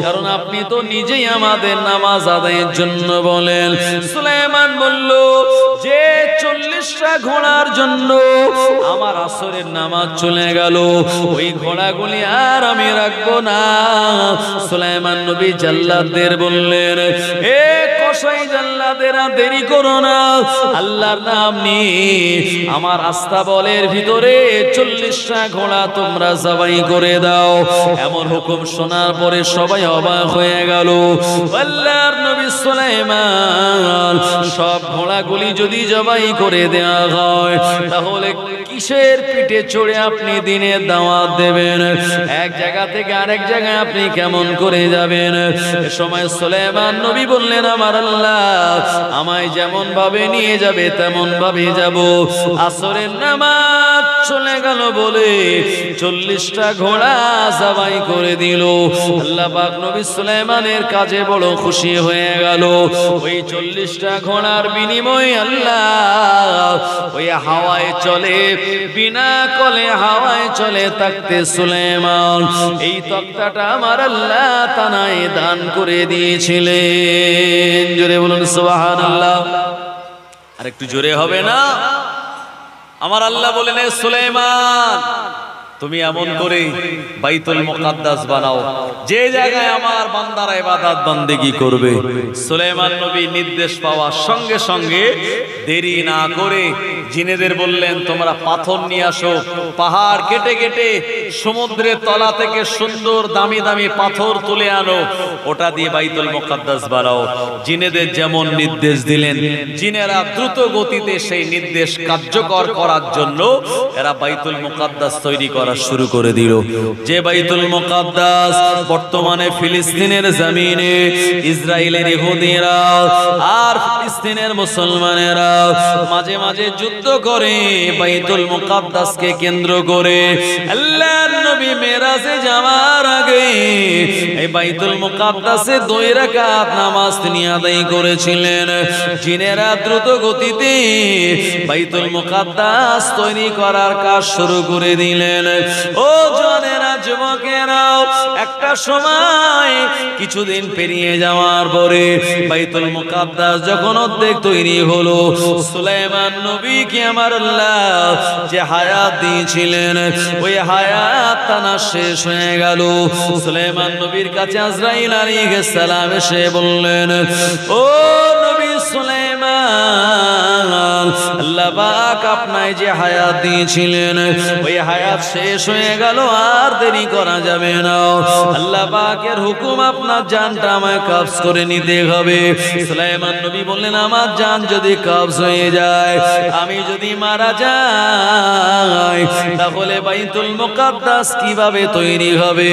কারণ আপনি তো নিজেই আমাদের নামাজ আদায়ের জন্য বলেন। সুলাইমান বলল, যে 40টা ঘোড়ার জন্য আমার আসরের নামাজ চলে গেল, ওই ঘোড়াগুলি আর আমি রাখবো না। সুলাইমান নবী জাল্লাদদের বললেন, এ কসাই জাল্লাদেরা, দেরি করো না, আল্লাহর নাম নিয়ে আমার আস্তাবলের ভিতরে 40টা ঘোড়া তোমরা জবাই করে দাও। এমন হুকুম শোনার পরে সবাই অবাক হয়ে গেল। আল্লাহর নবী সুলাইমান সব ঘোড়াগুলি যদি জবাই করে দেওয়া হয়, তাহলে কিসের পিঠে চড়ে আপনি দিনের দাওয়াত দেবেন? এক জায়গা থেকে আরেক জায়গায় আপনি কেমন করে যাবেন? এ সময় সুলাইমান নবী বললেন, আমার আল্লাহ আমায় যেমন ভাবে নিয়ে যাবে তেমন ভাবে যাব। আসরের নামাজ চলে গেল বলে 40টা ঘোড়া জবাই করে দিল। আল্লাহ পাক নবী সুলাইমানের কাজে বড় খুশি হয়ে গেল। ওই 40টা ঘোড়ার বিনিময়ে আল্লাহ ওই হাওয়ায় চলে, বিনা কলে হাওয়ায় চলে থাকতে সুলাইমান এই তক্তাটা আমার আল্লাহ তানায় দান করে দিয়েছিলেন। জোরে বলুন সুবহানাল্লাহ। আর একটু জোরে হবে না? আমার আল্লাহ বলেন, সুলাইমান তুমি এমন করে বাইতুল মুকাদ্দাস বানাও যে জায়গায় আমার বান্দারা ইবাদত বন্দেগী করবে। সুলাইমান নবী নির্দেশ পাওয়ার সঙ্গে সঙ্গে দেরি না করে জিনেদের বললেন, তোমরা পাথর নিয়ে আসো, পাহাড় কেটে কেটে সমুদ্রের তলা থেকে সুন্দর দামি দামি পাথর তুলে আনো, ওটা দিয়ে বাইতুল মুকাদ্দাস বানাও। জিনেদের যেমন নির্দেশ দিলেন, জিনেরা দ্রুত গতিতে সেই নির্দেশ কার্যকর করার জন্য এরা বাইতুল মুকাদ্দাস তৈরি করা শুরু করে দিল। যে বাইতুল মুকাদ্দাস বর্তমানে ফিলিস্তিনের জমিনে ইসরায়েলের ইহুদিরা আর ফিলিস্তিনের মুসলমানেরা মাঝে মাঝে যুদ্ধ করে বাইতুল মুকাদ্দাসকে কেন্দ্র করে। আল্লাহর নবী মেরাজে যাওয়ার আগে এই বাইতুল মুকাদ্দাসে 2 রাকাত নামাজ তিনি আদায় করেছিলেন। জিনেরা দ্রুত গতিতে বাইতুল মুকাদ্দাস তৈরি করার কাজ শুরু করে দিলেন। ও জনেরা, যুবকেরাও, একটা সময় কিছুদিন পেরিয়ে যাওয়ার পরে বাইতুল মুকাদ্দাস যখন অর্ধেক তৈরি হলো, সুলাইমান নবীকে আমার আল্লাহ যে হায়াত দিয়েছিলেন ওই হায়াত তানা শেষ হয়ে গেল। সুলাইমান নবীর কাছে আজরাইল আলাইহিস সালাম এসে বললেন, ও নবী সুলাইমান, আল্লাহ পাক আপনায় যে হায়াত দিয়েছিলেন ওই হায়াত শেষ হয়ে গেল, আর দেরি করা যাবে না। আল্লাহ পাকের হুকুম, আপনার জানটা আমায় কবজ করে নিতে হবে। সুলাইমান নবী বললেন, আমার জান যদি কবজ হয়ে যায়, আমি যদি মারা যাই, তাহলে বাইতুল মুকাদ্দাস কিভাবে তৈরি হবে?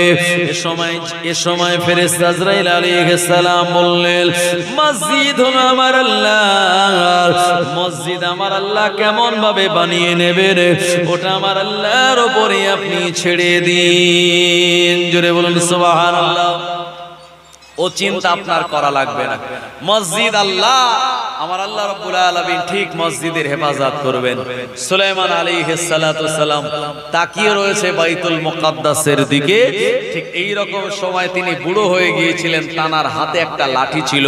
এ সময় ফেরেশতা আজরাইল আলাইহিস সালাম বললেন, মসজিদ হলো আমার আল্লাহ, মসজিদ আমার আল্লাহ কেমন ভাবে বানিয়ে নেবেন ওটা আমার আল্লাহর উপরে আপনি ছেড়ে দিন। জোরে বলুন সুবহানাল্লাহ। ও চিন্তা আপনার করা লাগবে না। মসজিদ আল্লাহ, আমার আল্লাহ রাব্বুল আলামিন ঠিক মসজিদের হেফাজত করবেন। সুলাইমান আলাইহিস সালাতু সালাম তাকিয়ে রয়েছে বাইতুল মুকাদ্দাসের দিকে। ঠিক এই রকম সময় তিনি বুড়ো হয়ে গিয়েছিলেন, তানার হাতে একটা লাঠি ছিল,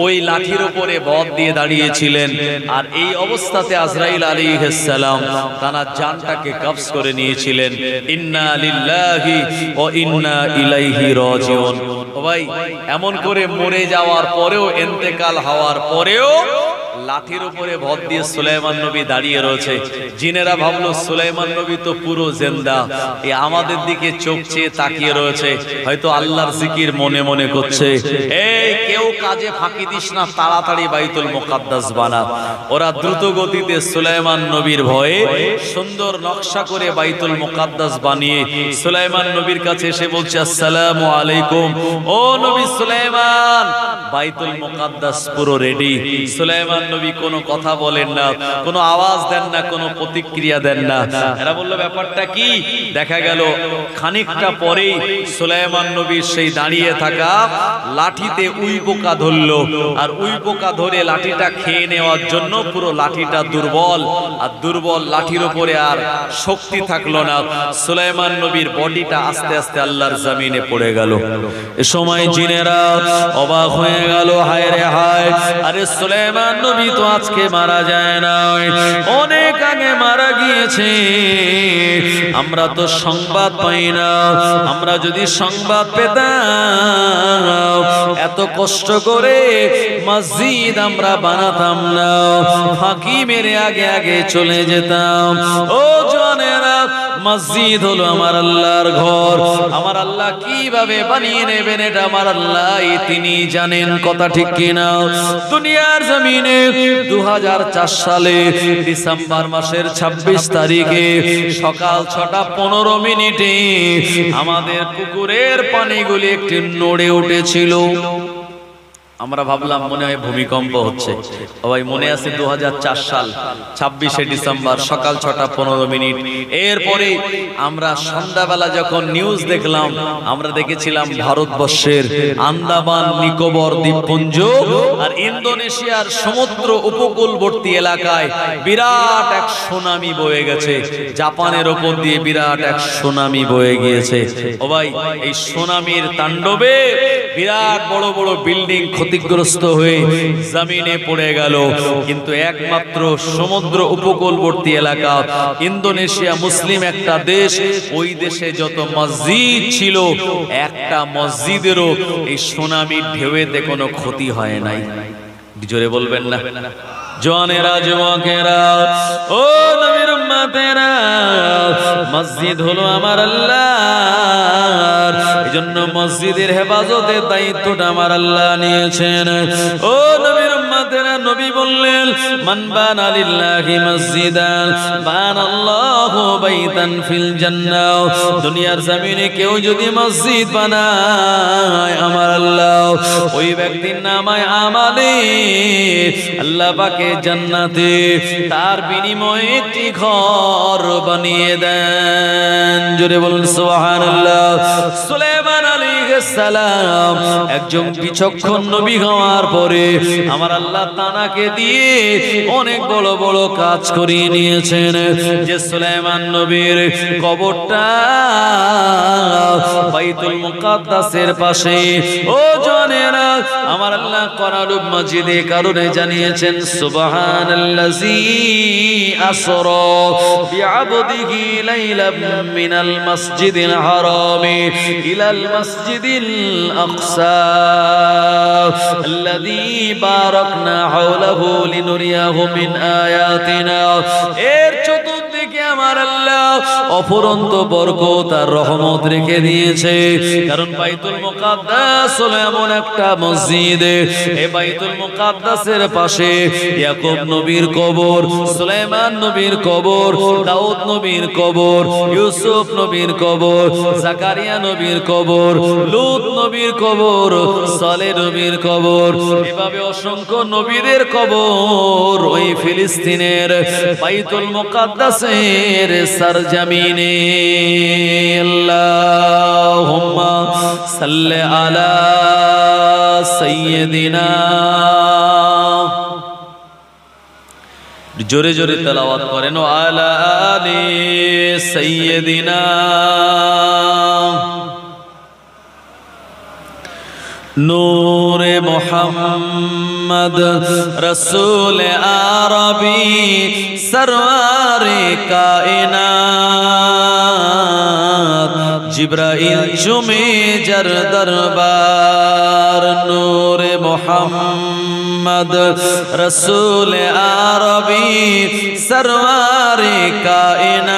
ওই লাঠির উপরে বদ দিয়ে দাঁড়িয়েছিলেন। আর এই অবস্থাতে আজরাইল আলাইহিস সালাম তানার জানটাকে কবজ করে নিয়েছিলেন। ইন্না লিল্লাহি ওয়া ইন্না ইলাইহি রাজিউন। ও ভাই, এমন করে মরে যাওয়ার পরেও, ইন্তেকাল হওয়ার পরেও লাঠির উপরে ভর দিয়ে সুলাইমান নবী দাঁড়িয়ে রয়েছে। জিনেরা ভাবলো সুলাইমান নবী তো পুরো জিন্দা, এ আমাদের দিকে চোখ চেয়ে তাকিয়ে রয়েছে, হয়তো আল্লাহর জিকির মনে মনে করছে। এই কেউ কাজে ফাঁকি দিস না, তাড়াতাড়ি বাইতুল মুকাদ্দাস বানা। ওরা দ্রুত গতিতে সুলাইমান নবীর ভয়ে সুন্দর নকশা করে বাইতুল মুকাদ্দাস বানিয়ে সুলাইমান নবীর কাছে এসে বলছে, আসসালামু আলাইকুম। ও নবী সুলাইমান, বাইতুল মুকাদ্দাস পুরো রেডি। সুলাইমান নবী কোনো কথা বলেন না, কোনো আওয়াজ দেন না, কোনো প্রতিক্রিয়া দেন না। এরা বললো, ব্যাপারটা কি? দেখা গেল খানিকটা পরেই সুলাইমান নবীর সেই দাঁড়িয়ে থাকা লাঠিতে উই পোকা ধরলো, আর উই পোকা ধরে লাঠিটা খেয়ে নেওয়ার জন্য পুরো লাঠিটা দুর্বল, আর দুর্বল লাঠির উপরে আর শক্তি থাকলো না। সুলাইমান নবীর বডিটা আস্তে আস্তে আল্লাহর জমিনে পড়ে গেল। এ সময় জিনেরা অবাক হয়ে গেল, হায় রে হায়, আরে সুলাইমান নবী তো আজকে মারা যায় না, অনেক আগে মারা গিয়েছে। আমরা তো সংবাদ পাই না, আমরা যদি সংবাদ পেতাম এত কষ্ট করে মসজিদ আমরা বানাতাম না, ফাঁকি মেরে আগে আগে চলে যেতাম। ও জনেরা, মসজিদ হলো আমার আল্লাহর ঘর। আমার আল্লাহ কিভাবে বানিয়ে নেবেন এটা আমার আল্লাহ তিনি জানেন। কথা ঠিক কিনা? দুনিয়ার জমিনে 2004 সালে ডিসেম্বর মাসের 26 তারিখে সকাল 6:15 আমাদের পুকুরের পানিগুলি একটি নড়ে উঠেছিল। আমরা ভাবলাম মনে হয় ভূমিকম্প হচ্ছে। ভাই মনে আছে 2004 সাল 26শে ডিসেম্বর সকাল 6:15। এরপরে আমরা সন্ধ্যাবেলা যখন নিউজ দেখলাম, আমরা দেখেছিলাম ভারতবর্ষের আন্দামান নিকোবর দ্বীপপুঞ্জ আর ইন্দোনেশিয়ার সমুদ্র উপকূলবর্তী এলাকায় বিরাট এক সুনামি বয়ে গেছে। জাপানের ওপর দিয়ে বিরাট এক সুনামি বয়ে গিয়েছে। ও ভাই এই সুনামির তাণ্ডবে বিরাট বড় বড় বিল্ডিং ক্ষতিগ্রস্ত হয়ে জমিনে পড়ে গেল। কিন্তু একমাত্র সমুদ্র উপকূলবর্তী এলাকা ইন্দোনেশিয়া মুসলিম একটা দেশ, ওই দেশে যত মসজিদ ছিল একটা মসজিদেরও এই সুনামির ঢেউতে কোনো ক্ষতি হয় নাই। জোরে বলবেন না? জওয়ানেরা, যুবকেরা, ও নবীর উম্মতেরা, মসজিদ হলো আমার আল্লাহর। এজন্য মসজিদের হেফাজতের দায়িত্বটা আমার আল্লাহ নিয়েছেন। ও নবীর উম্মতেরা, নবী বললেন মান বানা লিল্লাহি মসজিদান বানাল্লাহু বাইতান ফিল জান্নাহ। দুনিয়ার জমিনে কেউ যদি মসজিদ বানায় আমার আল্লাহ ওই ব্যক্তির নামায় আমালে আল্লাহ পাকে জান্নাতে তার বিনিময়ে একটি ঘর বানিয়ে দেন। জোরে বলুন সুবহানাল্লাহ। সুলাইমান আলাইহিস সালাম একজন বিচক্ষণ নবী হওয়ার পরে আমার আল্লাহ তানাকে দিয়ে অনেক বড় বড় কাজ করিয়ে নিয়েছেন। যে সুলাইমান নবীর কবরটা বাইতুল মুকাদ্দাসের পাশে। ও জানেরা, আমার আল্লাহ কোরআনুল মাজিদে কারণে জানিয়েছেন সুবহানাল্লাযী আসরা বিআবদিহি লাইলাম মিনাল মাসজিদিল হারামি ইলাল মাসজিদিল আকসা আল্লাযী বারাকনা হাওলাহু লিনুরিয়াহু মিন আয়াতিনা। এর চতুর্দিকে আমার আল্লাহ অফুরন্ত বরকত আর রহমত রেখে দিয়েছে। কারণ বাইতুল মুকাদ্দাস হলো এমন একটা মসজিদ, এই বাইতুল মুকাদ্দাসের পাশে ইয়াকুব নবীর কবর, সুলাইমান নবীর কবর, দাউদ নবীর কবর, ইউসুফ নবীর কবর, জাকারিয়া নবীর কবর, লূত নবীর কবর, সালেহ নবীর কবর, এভাবে অসংখ্য নবীদের কবর ওই ফিলিস্তিনের বাইতুল মুকাদ্দাসের সরজমিনে। আল্লাহুম্মা সাল্লি আলা সাইয়্যিদিনা। জোরে জোরে তেলাওয়াত করেন আলা আলি সাইয়্যিদিনা। নূরে মুহাম্মদ রসূল আরবি সরওয়ারে কায়নাত জিবরাইল চুমে যার দরবার। নূরে মুহাম্মদ রসূল আরবি সরওয়ারে কায়নাত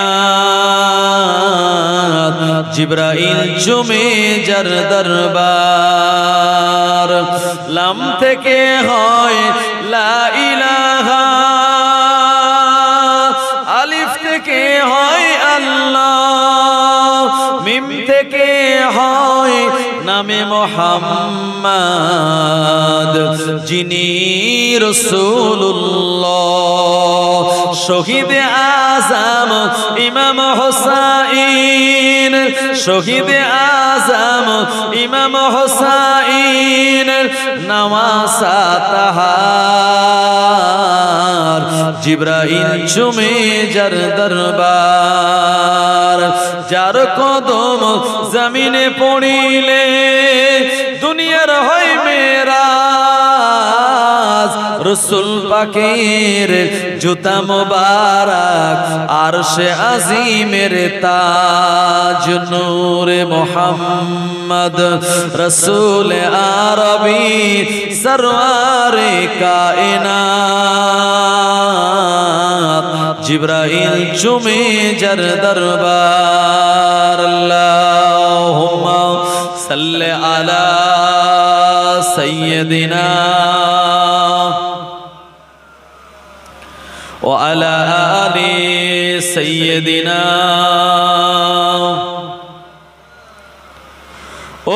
জিবরাইল চুমে যার দরবার। লাম থেকে হয় লা ইলাহা, আলিফ থেকে হয় আল্লাহ, মিম থেকে হয় নামে মুহাম্মদ যিনি রাসূলুল্লাহ। শহীদ আজম ইমাম হুসাইন, শহীদ আজম ইমাম হুসাইন নওয়াসা তাহার জিবরাইল চুমে যার দরবার। যার কদম জমিনে পড়িলে দুনিয়ার হয় মেরাজ। রসুল পাকের জুতা মোবারক আরশে আজিমের তাজ। নূরে মুহাম্মদ রসূল আরবি সরওয়ারে কায়নাত জিবরাইল চুমে যার দরবার আল্লাহুম্মা সাল্লি আলা সাইয়্যিদিনা ওয়া আলা আলি সাইয়্যিদিনা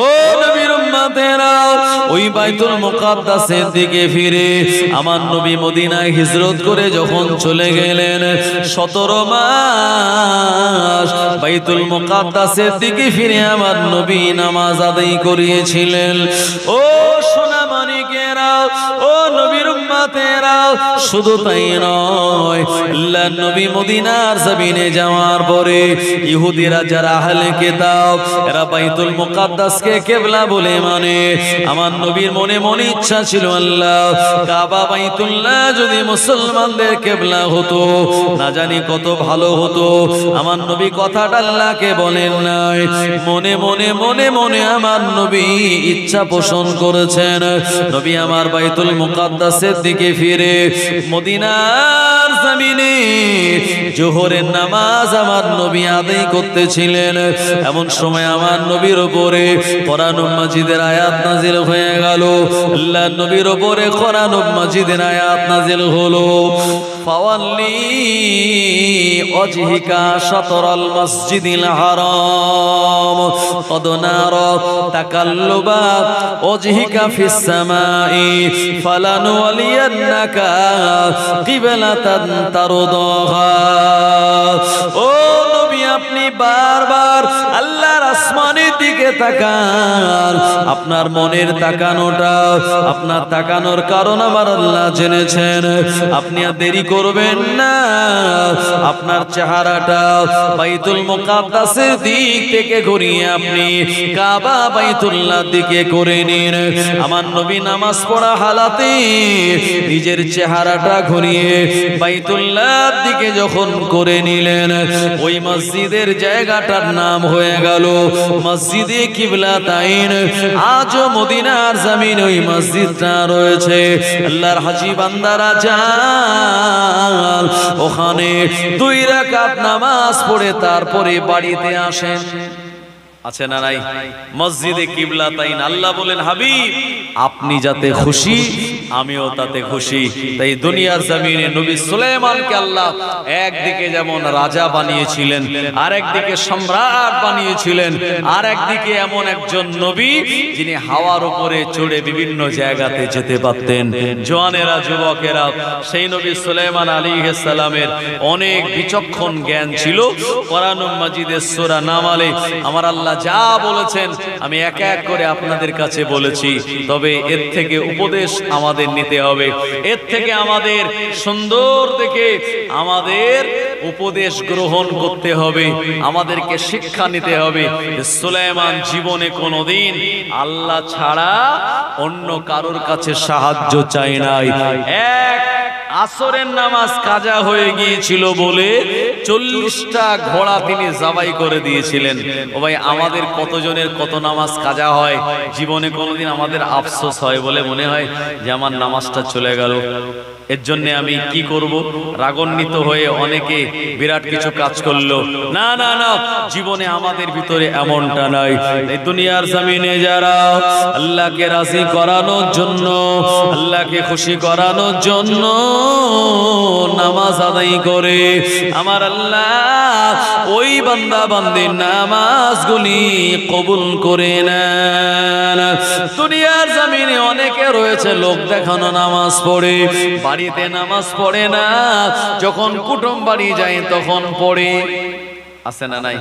ও নবীর উম্মতেরা ওই বাইতুল মুকাদ্দাসের দিকে ফিরে আমার নবী মদিনায় হিজরত করে যখন চলে গেলেন 17 মাস বাইতুল মুকাদ্দাসের দিকে ফিরে আমার নবী নামাজ আদায় করিয়েছিলেন। ও সোনা মানিকেরা ও নবীর উম্মতেরা শুধু তাই নয় আল্লাহর নবী মদিনার জমিনে যাওয়ার পরে ইহুদিরা যারা আহলে কিতাব এরা বাইতুল মুকাদ্দাসকে কিবলা বলে মানে আমার নবীর মনে মনে ইচ্ছা ছিল আল্লাহ কাবা বাইতুল্লাহ যদি মুসলমানদের কিবলা হতো না জানি কত ভালো হতো। আমার নবী কথাটা আল্লাহকে বলেন নাই, মনে মনে মনে মনে আমার নবী ইচ্ছা পোষণ করেছেন। নবী আমার বাইতুল মুকাদ্দাসের দিকে ফিরে মদিনার জমিনে জোহরের নামাজ আমার নবী আদায় করতেছিলেন। এমন সময় আমার নবীর উপরে কোরআন মাজিদের আয়াত নাজিল হয়ে গেল। আল্লাহর নবীর উপরে কোরআন মাজিদের আয়াত নাজিল হলো ফাওয়াল্লি ওয়াজহিকা শাতরাল মাসজিদিল হারাম কদ নারা তাকাল্লুবা ওয়াজহিকা ফিস সামাই ফালানুওয়ালিয়ান্নাকা কিবলাতান তারদাহা। ও নবী আপনি বারবার আল্লাহর আসমানের দিকে তাকান। আপনার মনের তাকানোটা আপনার তাকানোর কারণ আমার আল্লাহ জেনেছেন। আপনি আর দেরি করবেন না, আপনার চেহারাটা বাইতুল মুকাদ্দাসের দিক থেকে ঘুরিয়ে আপনি কাবা বাইতুল্লাহর দিকে করে নিন। আমার নবী নামাজ পড়া হালাতে নিজের চেহারাটা ঘুরিয়ে বাইতুল্লাহর দিকে যখন করে নিলেন ওই মসজিদের জায়গাটার নাম হয়ে গেল মসজিদে কিবলাতাইন। আজও মদিনার জমিন ওই মসজিদটা রয়েছে। আল্লাহর হাজী বান্দারা যান ওখানে 2 রাকাত নামাজ পড়ে তারপরে বাড়িতে আসেন। আছে না নাই? মসজিদে কিবলাতাইন। আল্লাহ বলেন হাবিব আপনি যাতে খুশি আমিও তাতে খুশি। তাই দুনিয়ার জমিনে নবী সুলাইমানকে আল্লাহ একদিকে যেমন রাজা বানিয়েছিলেন, আরেকদিকে সম্রাট বানিয়েছিলেন, আর একদিকে এমন একজন নবী যিনি হাওয়ার উপরে চড়ে বিভিন্ন জায়গাতে যেতে পারতেন। জওয়ানেরা যুবকেরা সেই নবী সুলাইমান আলাইহিস সালামের অনেক বিচক্ষণ জ্ঞান ছিল। কোরআন মাজিদের সূরা নামলে আমার আল্লাহ যা বলেছেন আমি এক এক করে আপনাদের কাছে বলেছি। তবে এর থেকে উপদেশ আমাদের নিতে হবে, এর থেকে আমাদের সুন্দর থেকে আমাদের উপদেশ গ্রহণ করতে হবে, আমাদেরকে শিক্ষা নিতে হবে। সুলাইমান জীবনে কোনোদিন আল্লাহ ছাড়া অন্য কারোর কাছে সাহায্য চায় নাই। এক আসরের নামাজ কাজা হয়ে গিয়েছিল বলে 40টা ঘোড়া তিনি জবাই করে দিয়েছিলেন। ও ভাই আমাদের কতজনের কত নামাজ কাজা হয়, জীবনে কোনোদিন আমাদের আফসোস হয় বলে মনে হয় যে আমার নামাজটা চলে গেল। এর জন্য আমি কি করব? রাগান্বিত হয়ে অনেকে বিরাট কিছু কাজ করলো। না না না, জীবনে আমাদের ভিতরে এমনটা নাই। এই দুনিয়ার জমিনে যারা আল্লাহকে রাজি করানোর জন্য, আল্লাহকে খুশি করানোর জন্য নামাজ আদায় করে, আমার আল্লাহ ওই বান্দা বান্দির নামাজগুলি কবুল করে নেন। দুনিয়ার জমিনে অনেকে রয়েছে লোক দেখানো নামাজ পড়ে, বাড়িতে নামাজ পড়ে না, যখন কুটুম বাড়ি যায় তখন পড়ে। আছে না নাই?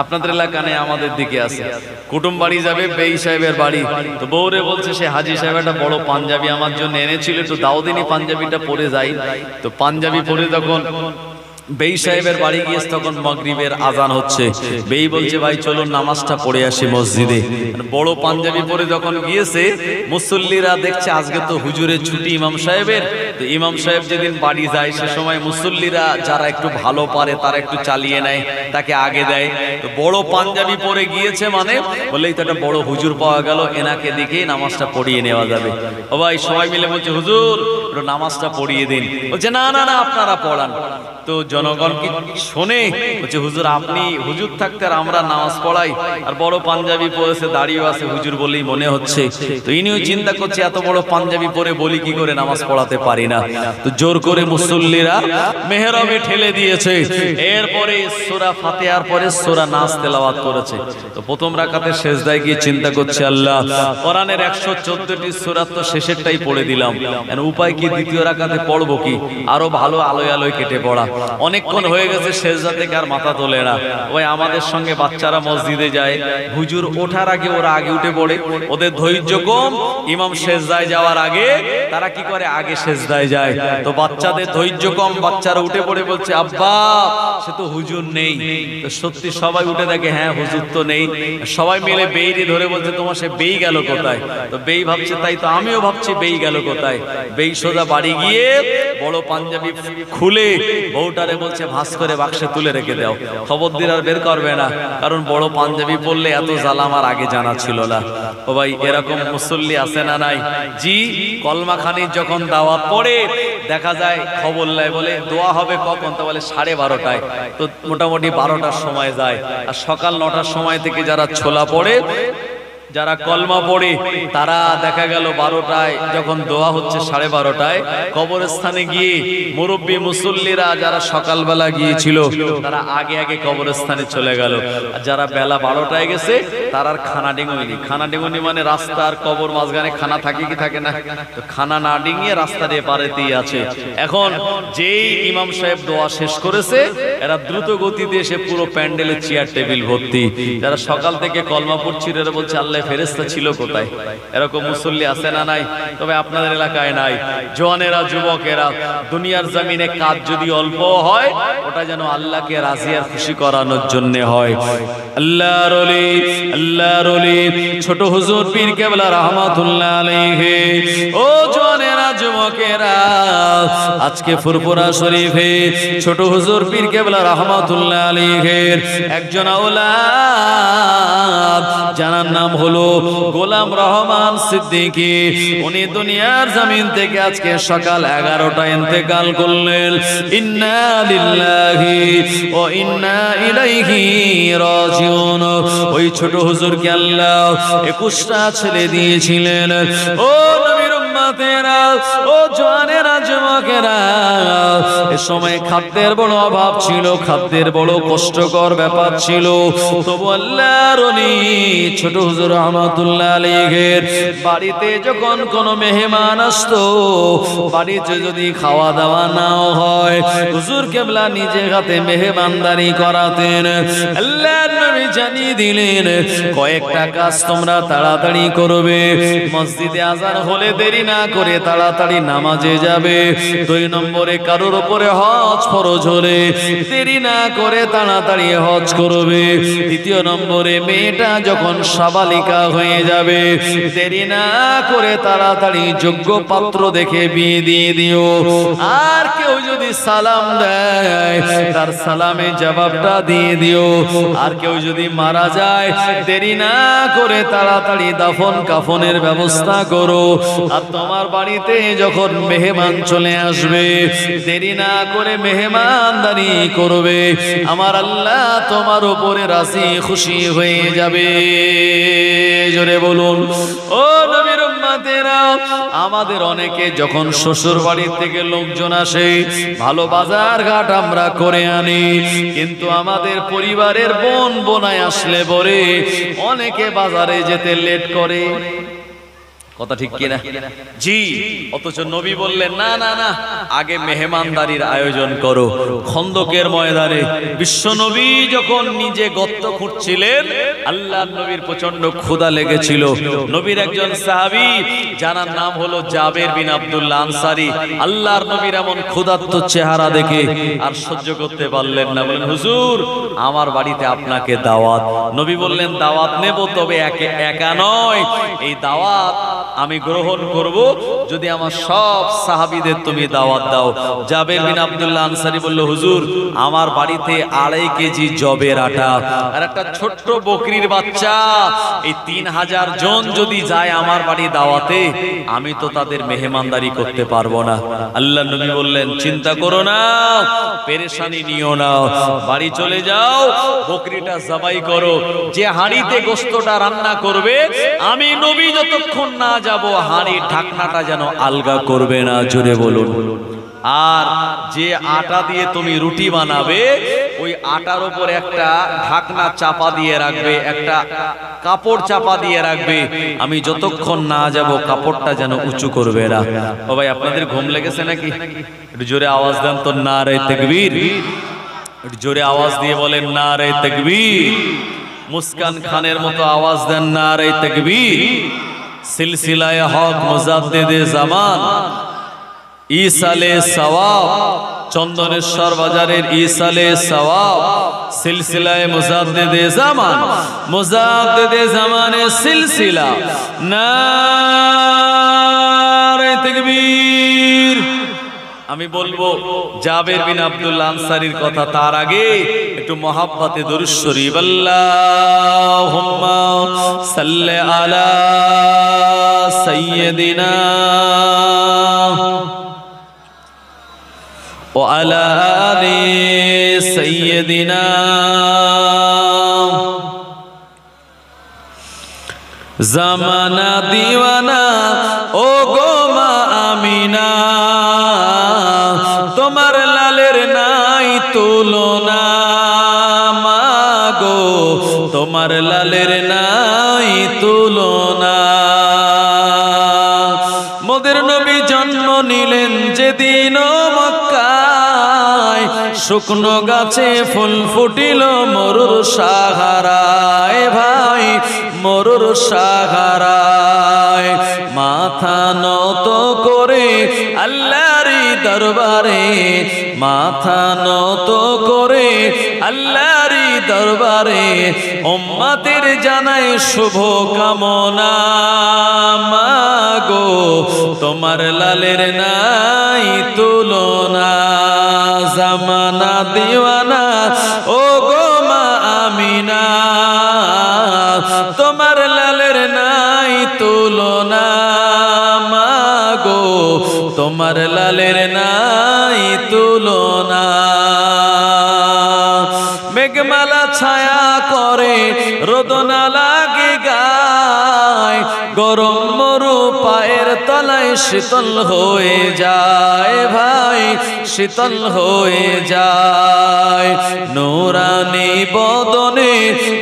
আপনাদের এলাকায় আমাদের দিকে আছে। কুটুম বাড়ি যাবে, বেই সাহেবের বাড়ি, তো বউরে বলছে সে হাজি সাহেব একটা বড় পাঞ্জাবি আমার জন্য এনেছিল, তো দাউদিনী পাঞ্জাবিটা পরে যাই। তো পাঞ্জাবি পরে তখন বেই সাহেবের বাড়ি গিয়েছে, তখন মাগরিবের আজান হচ্ছে। বেই বলছে ভাই চলো নামাজটা পড়ে আসি মসজিদে। বড় পাঞ্জাবি পরে যখন গিয়েছে, মুসল্লিরা দেখছে আজকে তো হুজুরের ছুটি ইমাম সাহেবের, তো ইমাম সাহেব যেদিন বাড়ি যায় সে সময় মুসল্লিরা যারা একটু ভালো পারে তারা একটু চালিয়ে নেয়, তাকে আগে দেয়। তো বড় পাঞ্জাবি পরে গিয়েছে মানে বললেই তো একটা বড় হুজুর পাওয়া গেল, এনাকে দেখে নামাজটা পড়িয়ে নেওয়া যাবে। ও ভাই সবাই মিলে বলছে হুজুর একটু নামাজটা পড়িয়ে দিন। বলছে না না না আপনারা পড়ান। তো জনগণ কি শোনে, বলছে হুজুর আপনি হুজুর থাকতে আর আমরা নামাজ পড়াই, আর বড় পাঞ্জাবি পরেছে দাঁড়িয়েও আছে হুজুর বলেই মনে হচ্ছে। তো ইনিও চিন্তা করছে এত বড় পাঞ্জাবি পরে বলি কি করে নামাজ পড়াতে পারি না। তো জোর করে মুসল্লিরা মেহরাবে ঠেলে দিয়েছে। এরপরে সূরা ফাতিহার পরে সূরা নাস তেলাওয়াত করেছে। তো প্রথম রাকাতে সেজদায় গিয়ে চিন্তা করছে আল্লাহ কোরআনের 114টি সূরা তো শেষেরটাই পড়ে দিলাম, উপায় কি দ্বিতীয় রাকাতে পড়বো কি, আরো ভালো আলোয় আলোয় কেটে পড়া। অনেকক্ষণ হয়ে গেছে সেজদা থেকে আর মাথা তোলে না। ওই আমাদের সঙ্গে বাচ্চারা মসজিদে যায়, হুজুর ওঠার আগে ওরা আগে উঠে পড়ে, ওদের ধৈর্য কম। ইমাম সেজদায় যাওয়ার আগে তারা কি করে, আগে সেজদায় যায়। তো বাচ্চাদের ধৈর্য কম, বাচ্চারা উঠে পড়ে বলছে আব্বা সে তো হুজুর নেই। তো সত্যি সবাই উঠে দেখে হ্যাঁ হুজুর তো নেই। সবাই মিলে বেইরে ধরে বলছে তোমার সে বেই গেল কোথায়। তো বেই ভাবছে তাই তো আমিও ভাবছি বেই গেল কোথায়। বেই সোজা বাড়ি গিয়ে বড় পাঞ্জাবি খুলে বউটারে বলছে ভাঁজ করে বাক্সে তুলে রেখে দাও, খবর দিলে আর বের করবে না, কারণ বড় পাঞ্জাবি পরলে এত জ্বালা আমার আগে জানা ছিল না। ও ভাই এরকম মুসল্লি আছে না নাই? জি, কলমাখানির যখন দাওয়াত পড়ে দেখা যায় খবর লাই বলে দোয়া হবে কখন, তো বলে 12:30টায়। তো মোটামুটি 12টার সময় যায়। আর সকাল 9টার সময় থেকে যারা ছোলা পড়ে, যারা কলমা পড়ে, তারা দেখা গেল 12টায় যখন দোয়া হচ্ছে 12:30টায় কবরস্থানে গিয়ে মুরব্বী মুসল্লিরা যারা সকালবেলা গিয়েছিল তারা আগে আগে কবরস্থানে চলে গেল। আর যারা বেলা 12টায় গেছে তারা আর খানা ডিঙুনি। খানা ডিঙুনি মানে রাস্তার কবর মাঝখানে খানা থাকে কি থাকে না, তো খানা না ডিঙিয়ে রাস্তা দিয়ে পারেতেই আছে। এখন যেই ইমাম সাহেব দোয়া শেষ করেছে এরা দ্রুত গতিতে এসে পুরো প্যান্ডেলে চেয়ার টেবিল ভর্তি। যারা সকাল থেকে কলমা পড়ছিল এরা বলছে আল্লাহ ফেরেশতা ছিল কোথায়। এরকম মুসল্লি আছে না নাই? তবে আপনাদের এলাকায় নাই। জওয়ানেরা যুবকেরা দুনিয়ার জমিনে কাজ যদি অল্প হয় ওটা যেন আল্লাহকে রাজি আর খুশি করানোর জন্য হয়। আল্লাহর ওলি, আল্লাহর ওলি ছোট হুজুর পীর কেবলা রাহমাতুল্লাহ আলাইহি। ও জওয়ানেরা যুবকেরা, আজকে ফুরফুরা শরীফে ছোট হুজুর পীর কেবলা রাহমাতুল্লাহ আলাইহির একজন আওলাদ যার নাম হলো গোলাম রহমান সিদ্দিকী। উনি দুনিয়ার জমিন থেকে আজকে সকাল 11টায় ইন্তেকাল করলেন। ইন্না লিল্লাহি ওয়া ইন্না ইলাইহি রাজিউন। ওই ছোট হুজুরকে আল্লাহ 21টা ছেলে দিয়েছিলেন। ও নবীর উম্মতেরা, ও জওয়ানেরা যুবকেরা, এ সময় খাদ্যের বড় অভাব ছিল, খাদ্যের বড় কষ্টকর ব্যাপার ছিল। তবু আল্লাহর ওলি ছোট হুজুর রহমাতুল্লাহ আলাইহির বাড়িতে যখন কোনো মেহমান আসতো, বাড়িতে যদি খাওয়া দাওয়া নাও হয়, হুজুর কেবলা নিজে হাতে মেহমানদারি করাতেন। আল্লাহর নবী জানিয়ে দিলেন কয়েকটা কাজ তোমরা তাড়াতাড়ি করবে। মসজিদে আযান হলে দেরি না করে তাড়াতাড়ি নামাজে যাবে। 2 নম্বরে কারোর উপরে হজ ফরজ হলে দেরি না করে তাড়াতাড়ি হজ করবে। 3 নম্বরে মেয়েটা যখন সাবালিকা হয়ে যাবে দেরি না করে তাড়াতাড়ি যোগ্য পাত্র দেখে বিয়ে দিয়ে দিও। আর কেউ যদি সালাম দেয় তার সালামে জবাবটা দিয়ে দিও। আর কেউ যদি মারা যায় দেরি না করে তাড়াতাড়ি দাফন কাফনের ব্যবস্থা করো। আর তোমার বাড়িতে যখন মেহমান চলে আসবে দেরি না করে মেহমানদারি করবে। আমার আল্লাহ তোমার উপরে রাজি খুশি হয়ে যাবে। জোরে বলুন ও নবীর উম্মতেরা, আমাদের অনেকে যখন শ্বশুর বাড়ি থেকে লোকজন আসে ভালো বাজার ঘাট আমরা করে আনি, কিন্তু আমাদের পরিবারের বোন বোনায় আসলে পরে অনেকে বাজারে যেতে লেট করে। কথা ঠিক কিনা? জি। অথচ নবী বললেন না না না, আগে মেহমানদারির আয়োজন করো। খন্দকের ময়দানে বিশ্ব নবী যখন নিজে গর্ত খুঁড়ছিলেন, আল্লাহর নবীর প্রচন্ড ক্ষুধা লেগেছিল। নবীর একজন সাহাবী যার নাম হলো জাবের বিন আব্দুল্লাহ আনসারী, আল্লাহর নবীর এমন ক্ষুধার্ত চেহারা দেখে আর সহ্য করতে পারলেন না। বলেন হুজুর আমার বাড়িতে আপনাকে দাওয়াত। নবী বললেন দাওয়াত নেব, তবে একা নয়, এই দাওয়াত আমি গ্রহণ করব যদি আমার সব সাহাবীদের তুমি দাওয়াত দাও। জাবের বিন আব্দুল্লাহ আনসারী বলল, হুজুর আমার বাড়িতে 2.5 কেজি জবের আটা আর একটা ছোট্ট বকরির বাচ্চা, এই 3000 জন যদি যায় আমার বাড়ি দাওয়াতে, আমি তো তাদের মেহমানদারি করতে পারবো না। আল্লাহ নবী বললেন, চিন্তা করো না, পেরেশানি নিও না, বাড়ি চলে যাও, বকরিটা জবাই করো। যে হাঁড়িতে গোশতটা রান্না করবে, আমি নবী যতক্ষণ না যাব হাঁড়ির ঢাকনাটা যেন আলগা করবে না। জোরে বলুন। আর যে আটা দিয়ে তুমি রুটি বানাবে, ওই আটার উপর একটা ঢাকনা চাপা দিয়ে রাখবে, একটা কাপড় চাপা দিয়ে রাখবে। আমি যতক্ষণ না যাব কাপড়টা যেন উঁচু করবে না। ও ভাই, আপনাদের ঘুম লেগেছে নাকি? একটু জোরে আওয়াজ দেন তো, নারে তাকবীর। একটু জোরে আওয়াজ দিয়ে বলেন নারে তাকবীর। মুস্কান খানের মতো আওয়াজ দেন নারে তাকবীর। সিলসিলায়ে হক মুজাদ্দিদে জামান ইসালে সওয়াব, চন্দনেশ্বর বাজারের ইসালে সওয়াব, সিলসিলায়ে মুজাদ্দিদে জামান, মুজাদ্দিদে জামানের সিলসিলা, নারে তাকবীর। আমি বলবো জাবের বিন আব্দুল্লাহ আনসারীর কথা, তার আগে একটু মহাব্বতে দরুদ শরীফ। আল্লাহুম্মা সাল্লি আলা সাইয়্যিদিনা ওয়া আলা আলি সাইয়্যিদিনা। জামানা দিওয়ানা ও গো মা আমিনা, তোমার লালের নাই তুলনা, মাগো তোমার লালের নাই তুলনা। মোদের নবী জন্ম নিলেন যেদিন মক্কায়, শুকনো গাছে ফুল ফুটিল মরুর সাহারায়, ভাই মরুর সাহারায়। মাথা নত করে আল্লাহরই দরবারে, মাথা নত করে আল্লাহরই দরবারে, উম্মতের জানাই শুভ কামনা, মাগো তোমার লালের নাই তুলনা। জামানা দিওয়ানা ও গো মা আমিনা, তোমার লালের নাই তুলনা, মাগো তোমার লালের নাই তুলনা। মেঘমালা ছায়া করে রোদনা লাগে গায়, গরম মরু পায়ের তলায় শীতল হয়ে যায়, ভাই শীতল হয়ে যায়। নূরানি বদনে